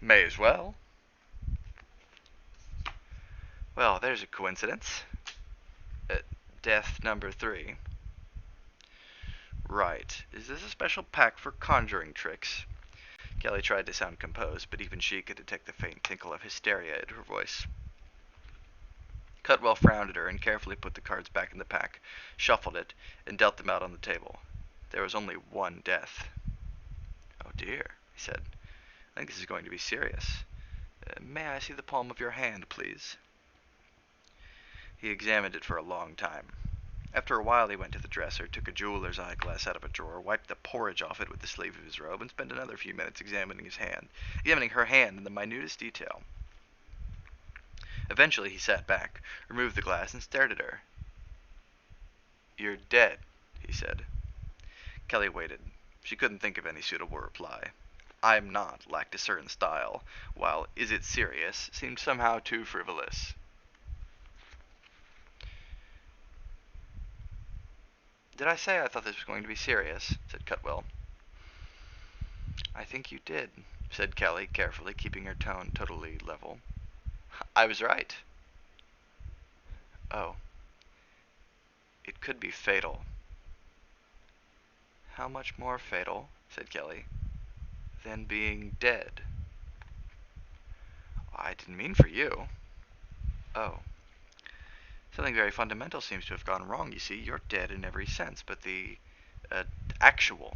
[SPEAKER 1] May as well. Well, there's a coincidence. Death number 3. Right. Is this a special pack for conjuring tricks? Kelly tried to sound composed, but even she could detect the faint tinkle of hysteria in her voice. Cutwell frowned at her and carefully put the cards back in the pack, shuffled it, and dealt them out on the table. There was only one death. Oh dear, he said. I think this is going to be serious. May I see the palm of your hand, please? He examined it for a long time. After a while he went to the dresser, took a jeweler's eyeglass out of a drawer, wiped the porridge off it with the sleeve of his robe, and spent another few minutes examining her hand in the minutest detail. Eventually he sat back, removed the glass, and stared at her. You're dead, he said. Kelly waited. She couldn't think of any suitable reply. I'm not lacked a certain style, while is it serious seemed somehow too frivolous. Did I say I thought this was going to be serious? Said Cutwell. I think you did, said Kelly, carefully keeping her tone totally level. I was right. Oh, it could be fatal. How much more fatal, said Kelly, than being dead? I didn't mean for you. Oh. Something very fundamental seems to have gone wrong. You see, you're dead in every sense, but the uh, actual.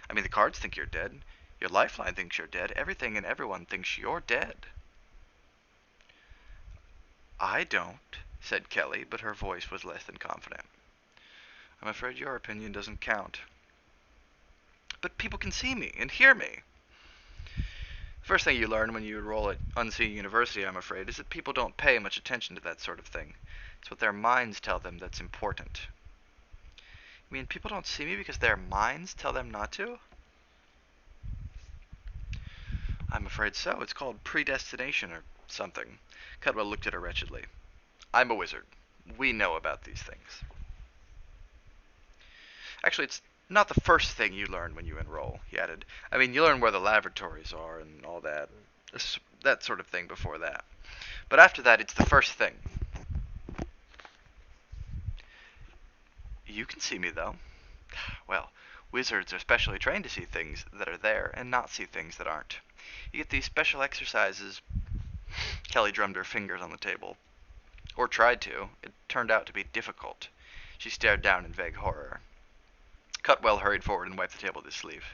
[SPEAKER 1] I mean, the cards think you're dead. Your lifeline thinks you're dead. Everything and everyone thinks you're dead. I don't, said Kelly, but her voice was less than confident. I'm afraid your opinion doesn't count. But people can see me and hear me. First thing you learn when you enroll at Unseen University, I'm afraid, is that people don't pay much attention to that sort of thing. It's what their minds tell them that's important. You mean people don't see me because their minds tell them not to? I'm afraid so. It's called predestination or something. Cutwell looked at her wretchedly. I'm a wizard. We know about these things. Actually, it's not the first thing you learn when you enroll, he added. I mean, you learn where the laboratories are and all that. That sort of thing before that. But after that, it's the first thing. You can see me, though. Well, wizards are specially trained to see things that are there and not see things that aren't. You get these special exercises. Kelly drummed her fingers on the table. Or tried to. It turned out to be difficult. She stared down in vague horror. Cutwell hurried forward and wiped the table with his sleeve.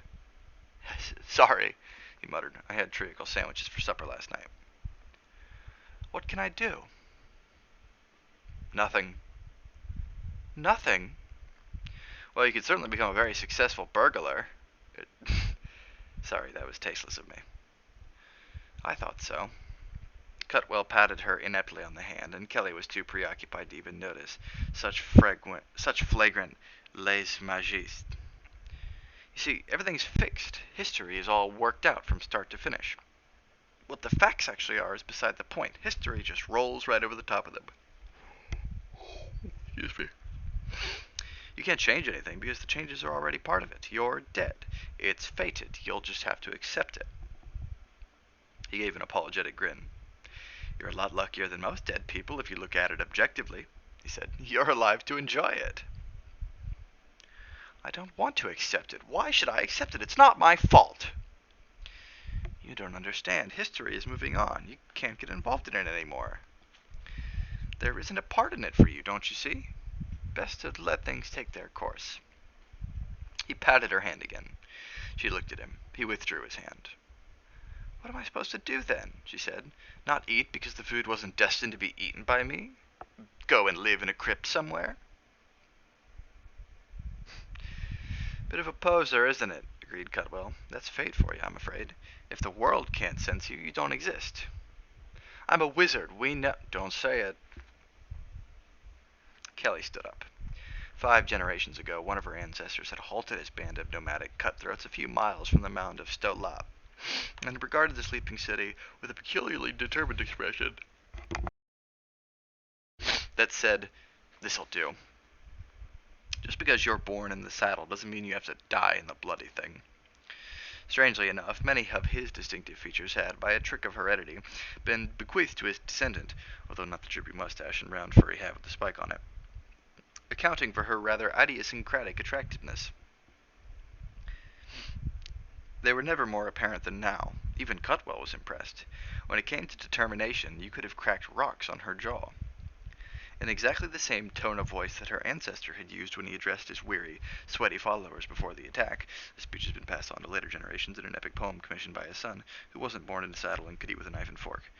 [SPEAKER 1] Sorry, he muttered. I had treacle sandwiches for supper last night. What can I do? Nothing. Nothing? Well, you could certainly become a very successful burglar. Sorry, that was tasteless of me. I thought so. Cutwell patted her ineptly on the hand, and Kelly was too preoccupied to even notice such flagrant lèse-majesté. You see, everything's fixed. History is all worked out from start to finish. What the facts actually are is beside the point. History just rolls right over the top of them. Excuse me. You can't change anything because the changes are already part of it. You're dead. It's fated. You'll just have to accept it. He gave an apologetic grin. You're a lot luckier than most dead people if you look at it objectively, he said. You're alive to enjoy it. I don't want to accept it. Why should I accept it? It's not my fault. You don't understand. History is moving on. You can't get involved in it anymore. There isn't a part in it for you, don't you see? Best to let things take their course. He patted her hand again. She looked at him. He withdrew his hand. What am I supposed to do then? She said. Not eat because the food wasn't destined to be eaten by me? Go and live in a crypt somewhere? Bit of a poser, isn't it? Agreed Cutwell. That's fate for you, I'm afraid. If the world can't sense you, you don't exist. I'm a wizard. We know. Don't say it. Kelly stood up. 5 generations ago, one of her ancestors had halted his band of nomadic cutthroats a few miles from the mound of Stolab, and regarded the sleeping city with a peculiarly determined expression that said, "This'll do." Just because you're born in the saddle doesn't mean you have to die in the bloody thing. Strangely enough, many of his distinctive features had, by a trick of heredity, been bequeathed to his descendant, although not the droopy mustache and round furry hat with the spike on it, accounting for her rather idiosyncratic attractiveness. They were never more apparent than now. Even Cutwell was impressed. When it came to determination, you could have cracked rocks on her jaw. In exactly the same tone of voice that her ancestor had used when he addressed his weary, sweaty followers before the attack, the speech has been passed on to later generations in an epic poem commissioned by his son, who wasn't born in a saddle and could eat with a knife and fork.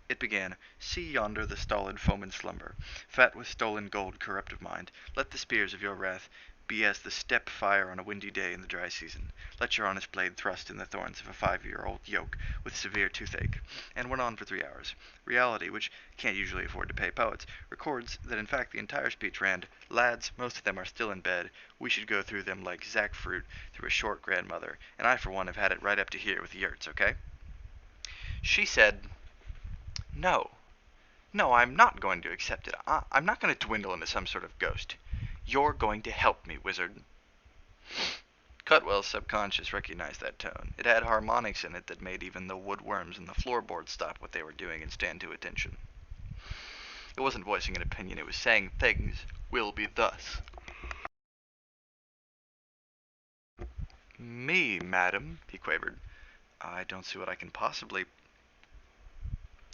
[SPEAKER 1] It began, See yonder the stolid foeman slumber, fat with stolen gold, corrupt of mind. Let the spears of your wrath be as the steppe fire on a windy day in the dry season. Let your honest blade thrust in the thorns of a 5-year-old yoke with severe toothache. And went on for 3 hours. Reality, which can't usually afford to pay poets, records that in fact the entire speech ran, Lads, most of them are still in bed. We should go through them like Zack fruit through a short grandmother, and I for one have had it right up to here with yurts, okay? She said, No, no, I'm not going to accept it. I'm not going to dwindle into some sort of ghost. You're going to help me, wizard. Cutwell's subconscious recognized that tone. It had harmonics in it that made even the woodworms and the floorboards stop what they were doing and stand to attention. It wasn't voicing an opinion, it was saying things will be thus. Me, madam, he quavered. I don't see what I can possibly.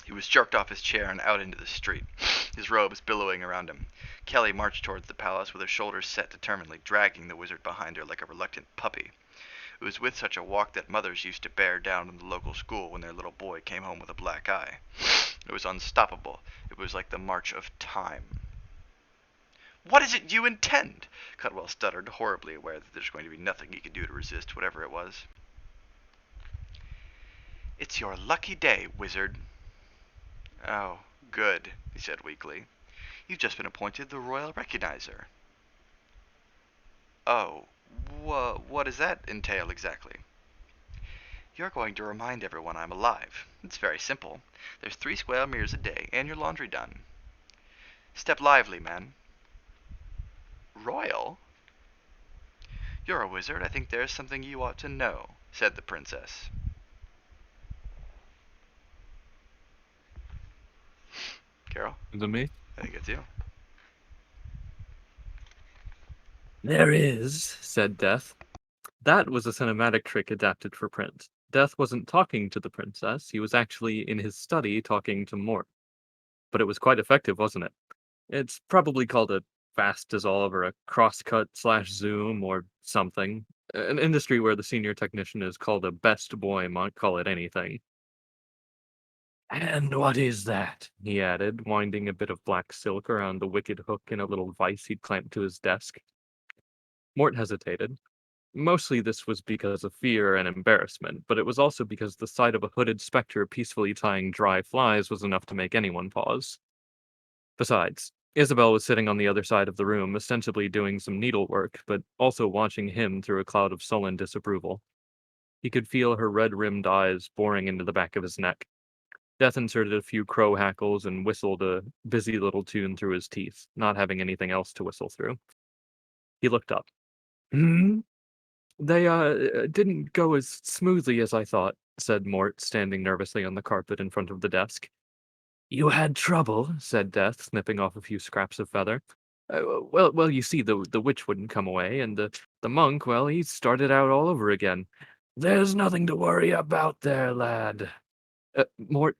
[SPEAKER 1] He was jerked off his chair and out into the street, his robes billowing around him. Kelly marched towards the palace with her shoulders set determinedly, dragging the wizard behind her like a reluctant puppy. It was with such a walk that mothers used to bear down in the local school when their little boy came home with a black eye. It was unstoppable. It was like the march of time. What is it you intend? Cutwell stuttered, horribly aware that there's going to be nothing he could do to resist whatever it was. It's your lucky day, wizard. Oh, good, he said weakly. You've just been appointed the Royal Recognizer. Oh, what does that entail exactly? You're going to remind everyone I'm alive. It's very simple. There's 3 square mirrors a day, and your laundry done. Step lively, man. Royal? You're a wizard. I think there's something you ought to know, said the princess. Carol,
[SPEAKER 2] Is it me?
[SPEAKER 1] I think it's you.
[SPEAKER 2] There is, said Death. That was a cinematic trick adapted for print. Death wasn't talking to the princess, he was actually in his study talking to Mort. But it was quite effective, wasn't it? It's probably called a fast dissolve or a crosscut slash zoom or something. An industry where the senior technician is called a best boy might call it anything. And what is that? He added, winding a bit of black silk around the wicked hook in a little vise he'd clamped to his desk. Mort hesitated. Mostly this was because of fear and embarrassment, but it was also because the sight of a hooded specter peacefully tying dry flies was enough to make anyone pause. Besides, Isabel was sitting on the other side of the room, ostensibly doing some needlework, but also watching him through a cloud of sullen disapproval. He could feel her red-rimmed eyes boring into the back of his neck. Death inserted a few crow hackles and whistled a busy little tune through his teeth, not having anything else to whistle through. He looked up. Hmm? They, didn't go as smoothly as I thought, said Mort, standing nervously on the carpet in front of the desk. You had trouble, said Death, snipping off a few scraps of feather. Well, you see, the witch wouldn't come away, and the monk, well, he started out all over again. There's nothing to worry about there, lad. Mort,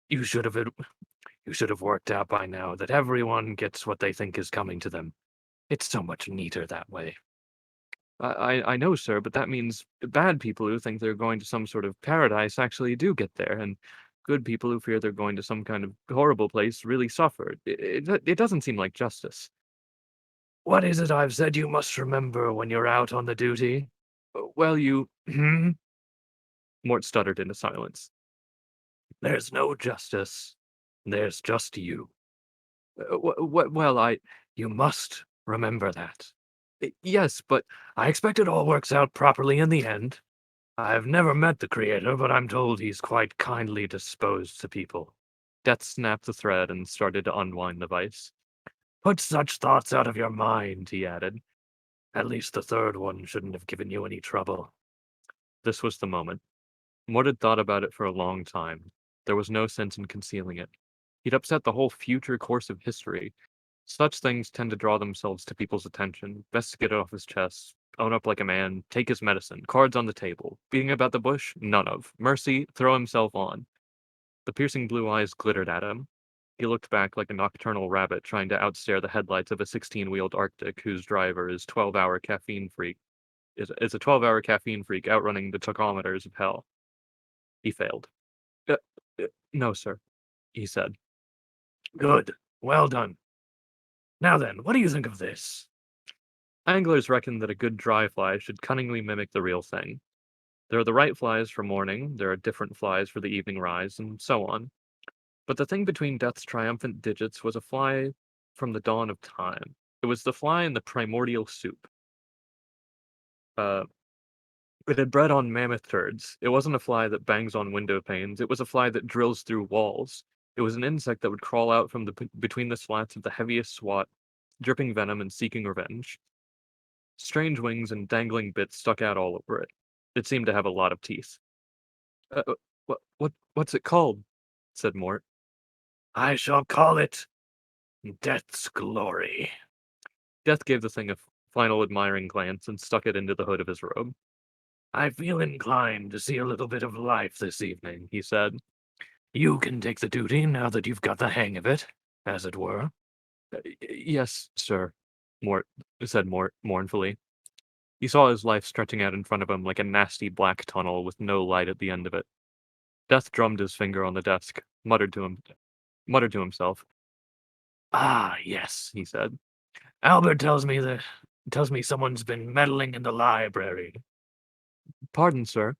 [SPEAKER 2] you should have you should have worked out by now that everyone gets what they think is coming to them. It's so much neater that way. I know, sir, but that means bad people who think they're going to some sort of paradise actually do get there, and good people who fear they're going to some kind of horrible place really suffer. It doesn't seem like justice. What is it I've said you must remember when you're out on the duty? Well, you. Hmm? Mort stuttered into silence. There's no justice. There's just you. Well, you must remember that. Yes, but I expect it all works out properly in the end. I've never met the creator, but I'm told he's quite kindly disposed to people. Death snapped the thread and started to unwind the vice. Put such thoughts out of your mind, he added. At least the third one shouldn't have given you any trouble. This was the moment. Mort had thought about it for a long time. There was no sense in concealing it. He'd upset the whole future course of history. Such things tend to draw themselves to people's attention. Best to get it off his chest. Own up like a man. Take his medicine. Cards on the table. Beating about the bush? None of. Mercy? Throw himself on. The piercing blue eyes glittered at him. He looked back like a nocturnal rabbit trying to outstare the headlights of a 16-wheeled Arctic whose driver is 12-hour caffeine freak. Is a 12-hour caffeine freak outrunning the tachometers of hell. He failed. "Uh, no, sir," he said.
[SPEAKER 3] Good. Well done. Now then, what do you think of this?
[SPEAKER 2] Anglers reckon that a good dry fly should cunningly mimic the real thing. There are the right flies for morning, there are different flies for the evening rise, and so on. But the thing between Death's triumphant digits was a fly from the dawn of time. It was the fly in the primordial soup. Uh, it had bred on mammoth turds. It wasn't a fly that bangs on window panes. It was a fly that drills through walls. It was an insect that would crawl out from between the slats of the heaviest swat, dripping venom and seeking revenge. Strange wings and dangling bits stuck out all over it. It seemed to have a lot of teeth. What's it called?" said Mort.
[SPEAKER 3] I shall call it Death's Glory.
[SPEAKER 2] Death gave the thing a final admiring glance and stuck it into the hood of his robe.
[SPEAKER 3] I feel inclined to see a little bit of life this evening, he said. You can take the duty now that you've got the hang of it, as it were.
[SPEAKER 2] Yes, sir," Mort said mournfully. He saw his life stretching out in front of him like a nasty black tunnel with no light at the end of it. Death drummed his finger on the desk, muttered to himself.
[SPEAKER 3] Ah, yes, he said. Albert tells me someone's been meddling in the library.
[SPEAKER 2] "Pardon, sir."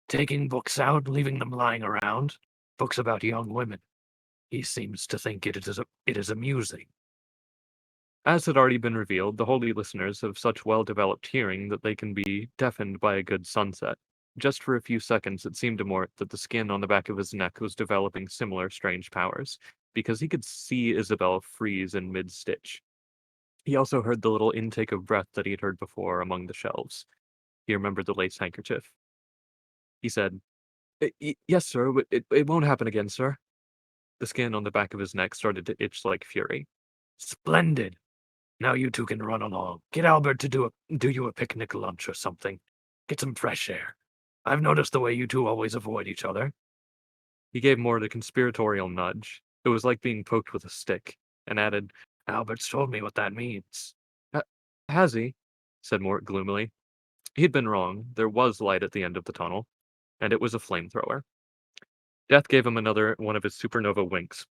[SPEAKER 3] Taking books out, leaving them lying around. Books about young women. He seems to think it is amusing.
[SPEAKER 2] As had already been revealed, the holy listeners have such well-developed hearing that they can be deafened by a good sunset. Just for a few seconds, it seemed to Mort that the skin on the back of his neck was developing similar strange powers, because he could see Isabel freeze in mid-stitch. He also heard the little intake of breath that he had heard before among the shelves. He remembered the lace handkerchief. He said, Yes, sir, but it won't happen again, sir." The skin on the back of his neck started to itch like fury.
[SPEAKER 3] Splendid. Now you two can run along. Get Albert to do you a picnic lunch or something. Get some fresh air. I've noticed the way you two always avoid each other.
[SPEAKER 2] He gave Mort a conspiratorial nudge. It was like being poked with a stick, and added,
[SPEAKER 3] Albert's told me what that means.
[SPEAKER 2] Has he?" said Mort gloomily. He'd been wrong. There was light at the end of the tunnel, and it was a flamethrower. Death gave him another one of his supernova winks.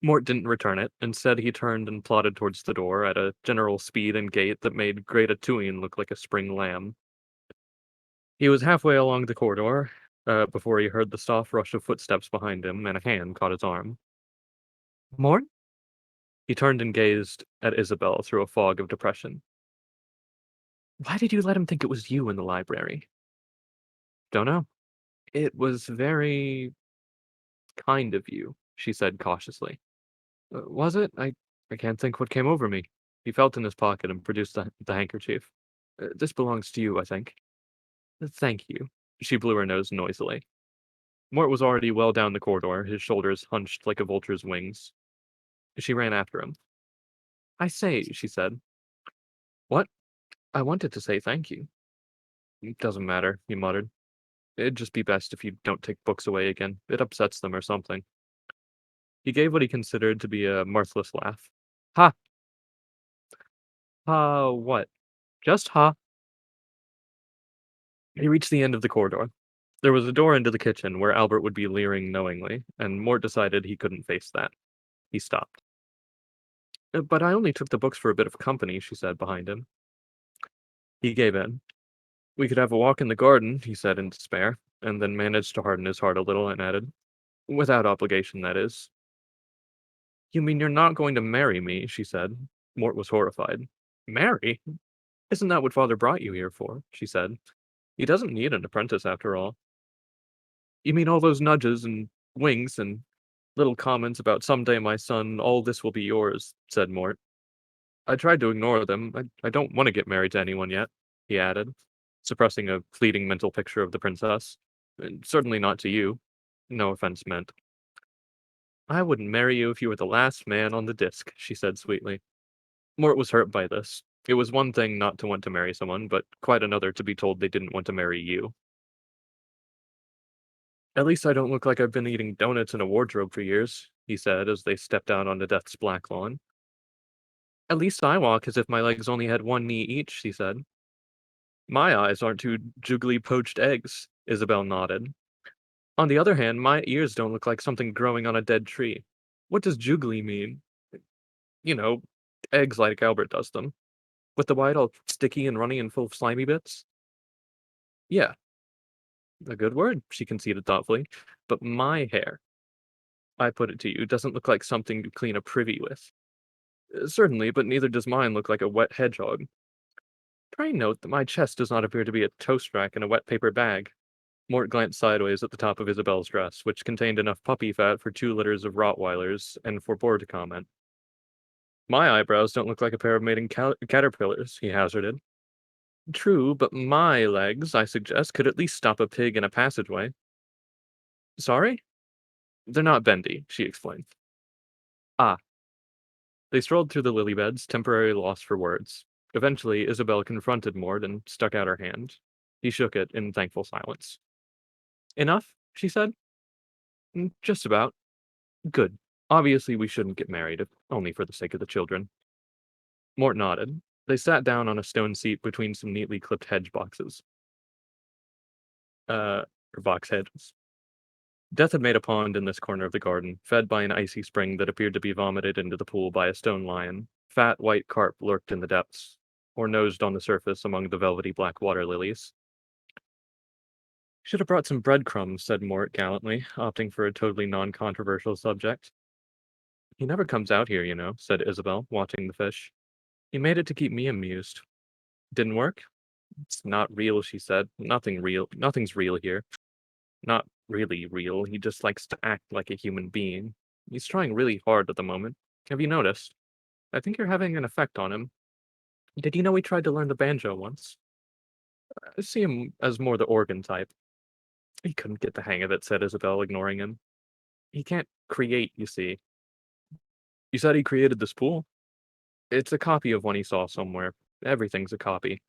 [SPEAKER 2] Mort didn't return it. Instead, he turned and plodded towards the door at a general speed and gait that made Greta Tuin look like a spring lamb. He was halfway along the corridor before he heard the soft rush of footsteps behind him, and a hand caught his arm. "Mort?" He turned and gazed at Isabel through a fog of depression. "Why did you let him think it was you in the library?" "Don't know. It was very kind of you," she said cautiously. Was it? I can't think what came over me." He felt in his pocket and produced the handkerchief. This belongs to you, I think." Thank you." She blew her nose noisily. Mort was already well down the corridor, his shoulders hunched like a vulture's wings. She ran after him. "I say," she said. "What?" "I wanted to say thank you." "Doesn't matter," he muttered. "It'd just be best if you don't take books away again. It upsets them or something." He gave what he considered to be a mirthless laugh. "Ha! Ha what? Just ha." He reached the end of the corridor. There was a door into the kitchen where Albert would be leering knowingly, and Mort decided he couldn't face that. He stopped. But I only took the books for a bit of company," she said behind him. He gave in. "We could have a walk in the garden," he said in despair, and then managed to harden his heart a little and added, "Without obligation, that is." "You mean you're not going to marry me?" she said. Mort was horrified. "Marry? Isn't that what father brought you here for?" she said. "He doesn't need an apprentice after all." "You mean all those nudges and winks and little comments about someday, my son, all this will be yours," said Mort. "I tried to ignore them. I don't want to get married to anyone yet," he added. suppressing a fleeting mental picture of the princess. Certainly not to you. No offense meant. I wouldn't marry you if you were the last man on the disc, she said sweetly. Mort was hurt by this. It was one thing not to want to marry someone, but quite another to be told they didn't want to marry you. At least I don't look like I've been eating donuts in a wardrobe for years, he said as they stepped out onto Death's black lawn. At least I walk as if my legs only had one knee each, she said. My eyes aren't two jiggly poached eggs, Isabel nodded. On the other hand, my ears don't look like something growing on a dead tree. What does jiggly mean? You know, eggs like Albert does them. With the white all sticky and runny and full of slimy bits? Yeah, a good word, she conceded thoughtfully. But my hair, I put it to you, doesn't look like something to clean a privy with. Certainly, but neither does mine look like a wet hedgehog. Pray note that my chest does not appear to be a toast rack in a wet paper bag. Mort glanced sideways at the top of Isabel's dress, which contained enough puppy fat for 2 litters of Rottweilers, and forbore to comment. My eyebrows don't look like a pair of mating caterpillars, he hazarded. True, but my legs, I suggest, could at least stop a pig in a passageway. Sorry? They're not bendy, she explained. Ah. They strolled through the lily beds, temporarily lost for words. Eventually, Isabel confronted Mort and stuck out her hand. He shook it in thankful silence. Enough? She said. Just about. Good. Obviously, we shouldn't get married, if only for the sake of the children. Mort nodded. They sat down on a stone seat between some neatly clipped hedge boxes. Or box hedges. Death had made a pond in this corner of the garden, fed by an icy spring that appeared to be vomited into the pool by a stone lion. Fat white carp lurked in the depths, or nosed on the surface among the velvety black water lilies. Should have brought some breadcrumbs, said Mort gallantly, opting for a totally non-controversial subject. He never comes out here, you know, said Isabel, watching the fish. He made it to keep me amused. Didn't work? It's not real, she said. Nothing's real here. Not really real. He just likes to act like a human being. He's trying really hard at the moment. Have you noticed? I think you're having an effect on him. Did you know he tried to learn the banjo once? I see him as more the organ type. He couldn't get the hang of it, said Isabel, ignoring him. He can't create, you see. You said he created this pool? It's a copy of one he saw somewhere. Everything's a copy.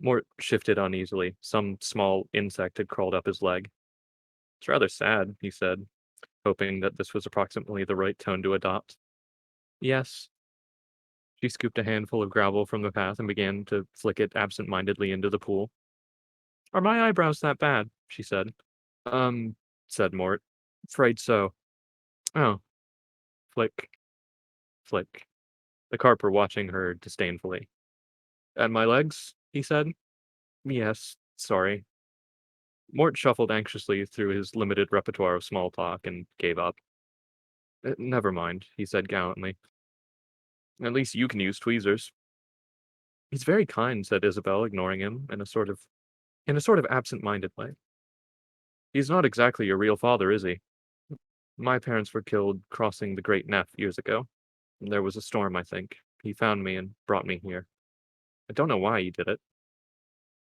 [SPEAKER 2] Mort shifted uneasily. Some small insect had crawled up his leg. It's rather sad, he said, hoping that this was approximately the right tone to adopt. Yes. She scooped a handful of gravel from the path and began to flick it absent-mindedly into the pool. Are my eyebrows that bad? She said. Um, said Mort. Afraid so. Oh. Flick. Flick. The carp were watching her disdainfully. And my legs? He said. Yes, sorry. Mort shuffled anxiously through his limited repertoire of small talk and gave up. Never mind, he said gallantly. At least you can use tweezers. He's very kind, said Isabel, ignoring him in a sort of absent-minded way. He's not exactly your real father, is he? My parents were killed crossing the Great Neff years ago. There was a storm, I think. He found me and brought me here. I don't know why he did it.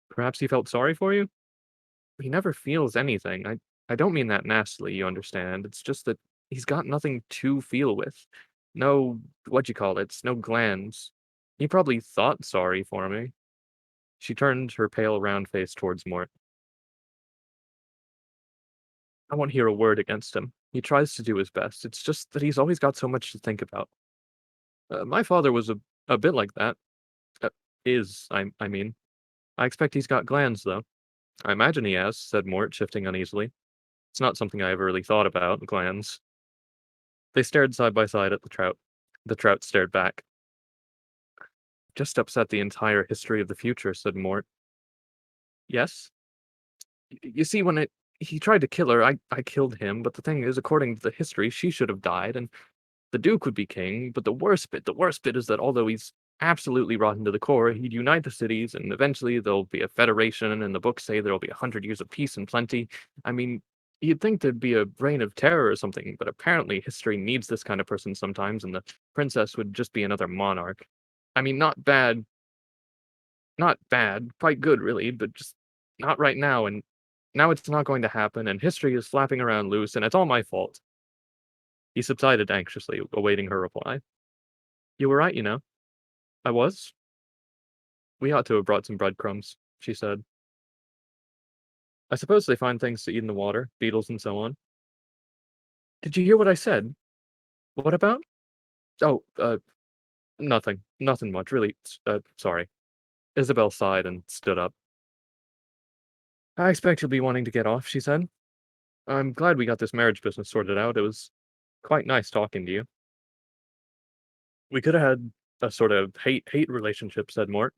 [SPEAKER 2] Perhaps he felt sorry for you? He never feels anything. I don't mean that nastily, you understand. It's just that he's got nothing to feel with. No, what you call it, no glands. He probably thought sorry for me. She turned her pale round face towards Mort. I won't hear a word against him. He tries to do his best. It's just that he's always got so much to think about. My father was a bit like that. Uh, I mean. I expect he's got glands, though. I imagine he has, said Mort, shifting uneasily. It's not something I ever really thought about, glands. They stared side by side at the trout. The trout stared back. Just upset the entire history of the future, said Mort. Yes? You see, he tried to kill her, I killed him, but the thing is, according to the history, she should have died, and the Duke would be king, but the worst bit is that although he's absolutely rotten to the core, he'd unite the cities, and eventually there'll be a federation, and the books say there'll be 100 years of peace and plenty. I mean, you'd think there'd be a reign of terror or something, but apparently history needs this kind of person sometimes, and the princess would just be another monarch. I mean, not bad, quite good really, but just Not right now, and now it's not going to happen, and history is flapping around loose, and it's all my fault. He subsided anxiously, awaiting her reply. You were right, you know. I was. We ought to have brought some breadcrumbs, she said. I suppose they find things to eat in the water, beetles and so on. Did you hear what I said? What about? Oh, nothing. Nothing much, really. Sorry. Isabel sighed and stood up. I expect you'll be wanting to get off, she said. I'm glad we got this marriage business sorted out. It was quite nice talking to you. We could have had a sort of hate relationship, said Mort.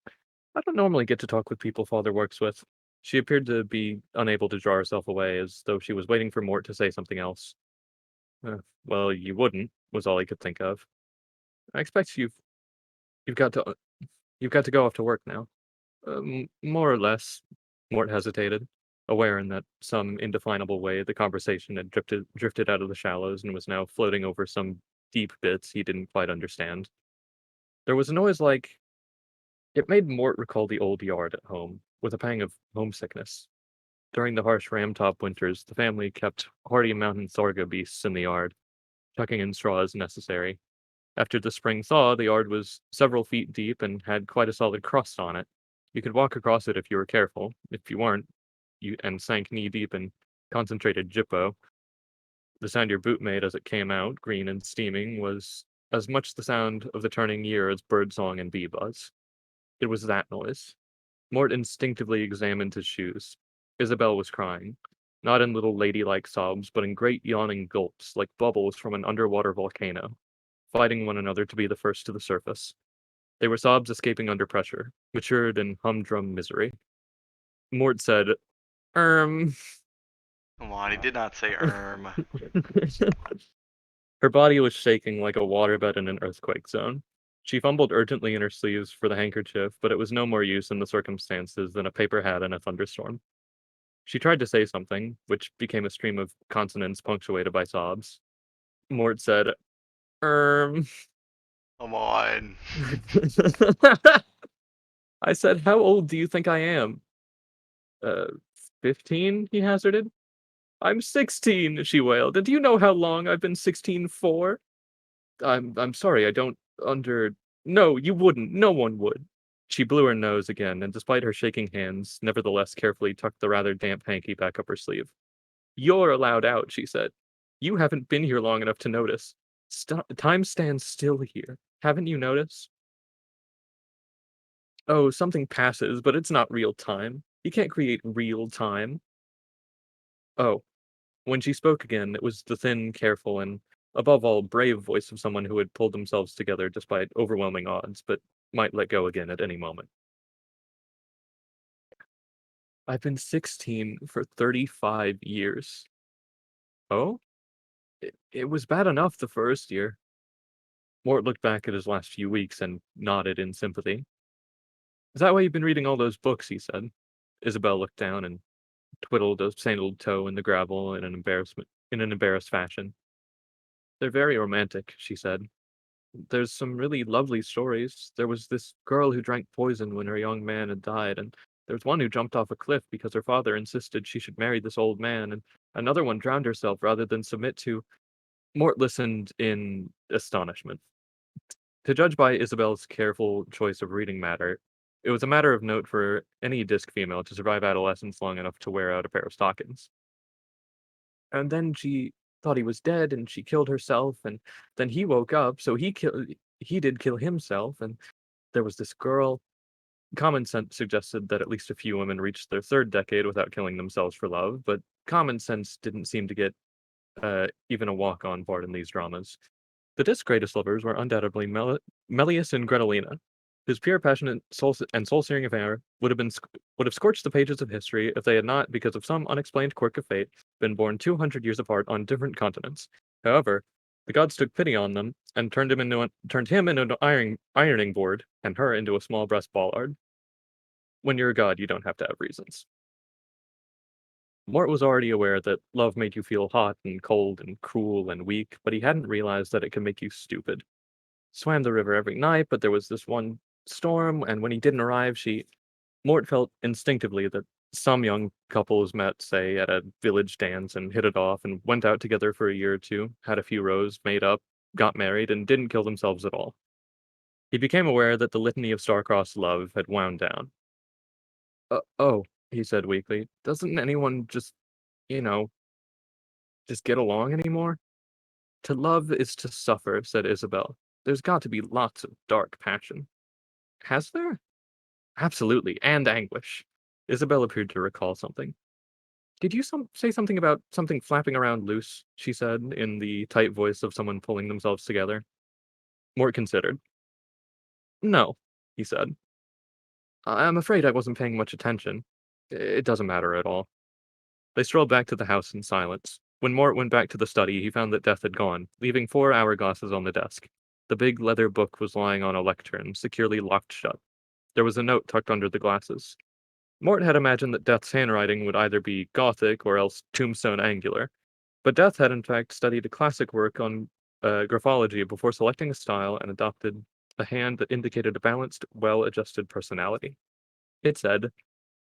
[SPEAKER 2] I don't normally get to talk with people father works with. She appeared to be unable to draw herself away, as though she was waiting for Mort to say something else. Uh, well, you wouldn't, was all he could think of. I expect you've got to you've got to go off to work now. More or less. Mort hesitated, aware in that some indefinable way the conversation had drifted out of the shallows and was now floating over some deep bits he didn't quite understand. There was a noise like it made Mort recall the old yard at home, with a pang of homesickness. During the harsh ramtop winters, the family kept hardy mountain sorghum beasts in the yard, tucking in straw as necessary. After the spring thaw, the yard was several feet deep and had quite a solid crust on it. You could walk across it if you were careful. If you weren't, you and sank knee deep in concentrated jippo. The sound your boot made as it came out, green and steaming, was as much the sound of the turning year as birdsong and bee buzz. It was that noise. Mort instinctively examined his shoes. Isabel was crying, not in little ladylike sobs, but in great yawning gulps, like bubbles from an underwater volcano, fighting one another to be the first to the surface. They were sobs escaping under pressure, matured in humdrum misery. Mort said, "Erm."
[SPEAKER 1] Come on, he did not say
[SPEAKER 2] Her body was shaking like a waterbed in an earthquake zone. She fumbled urgently in her sleeves for the handkerchief, but it was no more use in the circumstances than a paper hat in a thunderstorm. She tried to say something, which became a stream of consonants punctuated by sobs. Mort said, "Erm."
[SPEAKER 1] Come on.
[SPEAKER 2] I said, "How old do you think I am?" Uh, 15, he hazarded. I'm 16, she wailed. And do you know how long I've been 16 for? I'm sorry, I don't under No, you wouldn't. No one would. She blew her nose again, and despite her shaking hands, nevertheless carefully tucked the rather damp hanky back up her sleeve. You're allowed out, she said. You haven't been here long enough to notice. Time stands still here. Haven't you noticed? Oh, something passes, but it's not real time. You can't create real time. Oh, when she spoke again, it was the thin, careful, and, above all, brave voice of someone who had pulled themselves together despite overwhelming odds, but might let go again at any moment. I've been 16 for 35 years. Oh? It was bad enough the first year. Mort looked back at his last few weeks and nodded in sympathy. Is that why you've been reading all those books? He said. Isabel looked down and twiddled a sandaled toe in the gravel in an embarrassed fashion. They're very romantic, she said. There's some really lovely stories. There was this girl who drank poison when her young man had died, and there was one who jumped off a cliff because her father insisted she should marry this old man, and another one drowned herself rather than submit to. Mort listened in astonishment. To judge by Isabel's careful choice of reading matter, it was a matter of note for any disc female to survive adolescence long enough to wear out a pair of stockings. And then she thought he was dead and she killed herself, and then he woke up, so he did kill himself, and there was this girl. Common sense suggested that at least a few women reached their third decade without killing themselves for love, but common sense didn't seem to get even a walk-on part in these dramas. The disc's greatest lovers were undoubtedly Melius and Gretelina, whose pure, passionate, soul-searing affair would have scorched the pages of history if they had not, because of some unexplained quirk of fate, been born 200 years apart on different continents. However, the gods took pity on them and turned him into an ironing board and her into a small breast bollard. When you're a god, you don't have to have reasons. Mort was already aware that love made you feel hot and cold and cruel and weak, but he hadn't realized that it could make you stupid. Swam the river every night, but there was this one storm, and when he didn't arrive, Mort felt instinctively that some young couples met, say, at a village dance and hit it off and went out together for a year or two, had a few rows, made up, got married, and didn't kill themselves at all. He became aware that the litany of star-crossed love had wound down. Oh, he said weakly, doesn't anyone just, you know, just get along anymore? To love is to suffer, said Isabel. There's got to be lots of dark passion. Has there? Absolutely, and anguish. Isabel appeared to recall something. Did you say something about something flapping around loose? She said, in the tight voice of someone pulling themselves together. Mort considered. No, he said. I'm afraid I wasn't paying much attention. It doesn't matter at all. They strolled back to the house in silence. When Mort went back to the study, he found that Death had gone, leaving 4 hourglasses on the desk. The big leather book was lying on a lectern, securely locked shut. There was a note tucked under the glasses. Mort had imagined that Death's handwriting would either be Gothic or else tombstone angular, but Death had in fact studied a classic work on graphology before selecting a style and adopted a hand that indicated a balanced, well-adjusted personality. It said,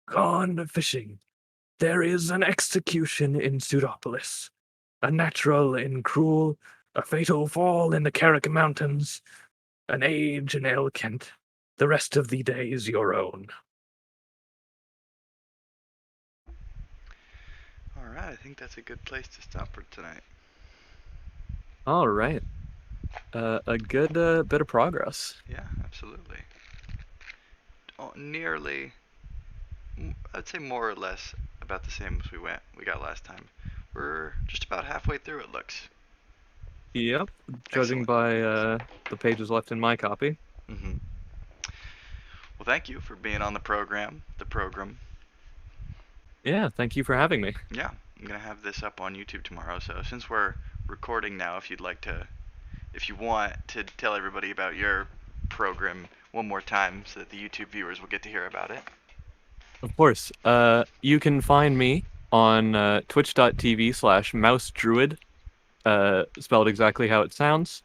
[SPEAKER 3] Gone fishing. There is an execution in Pseudopolis, a natural in Cruel, a fatal fall in the Carrick Mountains, an age in El Kent. The rest of the day is your own.
[SPEAKER 1] Alright, I think that's a good place to stop for tonight.
[SPEAKER 2] all right, a good bit of progress.
[SPEAKER 1] Yeah, absolutely. Oh, nearly, I'd say more or less about the same as we got last time. We're just about halfway through, it looks.
[SPEAKER 2] Yep, judging
[SPEAKER 1] Excellent.
[SPEAKER 2] by the pages left in my copy.
[SPEAKER 1] Hmm. Well, thank you for being on the program.
[SPEAKER 2] Yeah, thank you for having me.
[SPEAKER 1] Yeah, I'm gonna have this up on YouTube tomorrow. So since we're recording now, if you want to tell everybody about your program one more time, so that the YouTube viewers will get to hear about it.
[SPEAKER 2] Of course, you can find me on twitch.tv/mousedruid, spelled exactly how it sounds.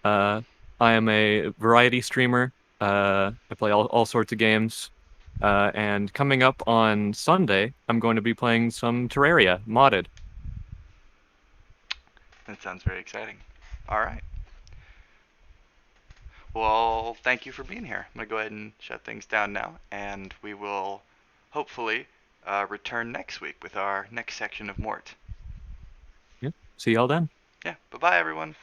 [SPEAKER 2] Uh, I am a variety streamer. I play all sorts of games. And coming up on Sunday, I'm going to be playing some Terraria modded.
[SPEAKER 1] That sounds very exciting. All right. Well, thank you for being here. I'm gonna go ahead and shut things down now, and we will hopefully return next week with our next section of Mort.
[SPEAKER 2] Yeah. See y'all then.
[SPEAKER 1] Yeah. Bye bye, everyone.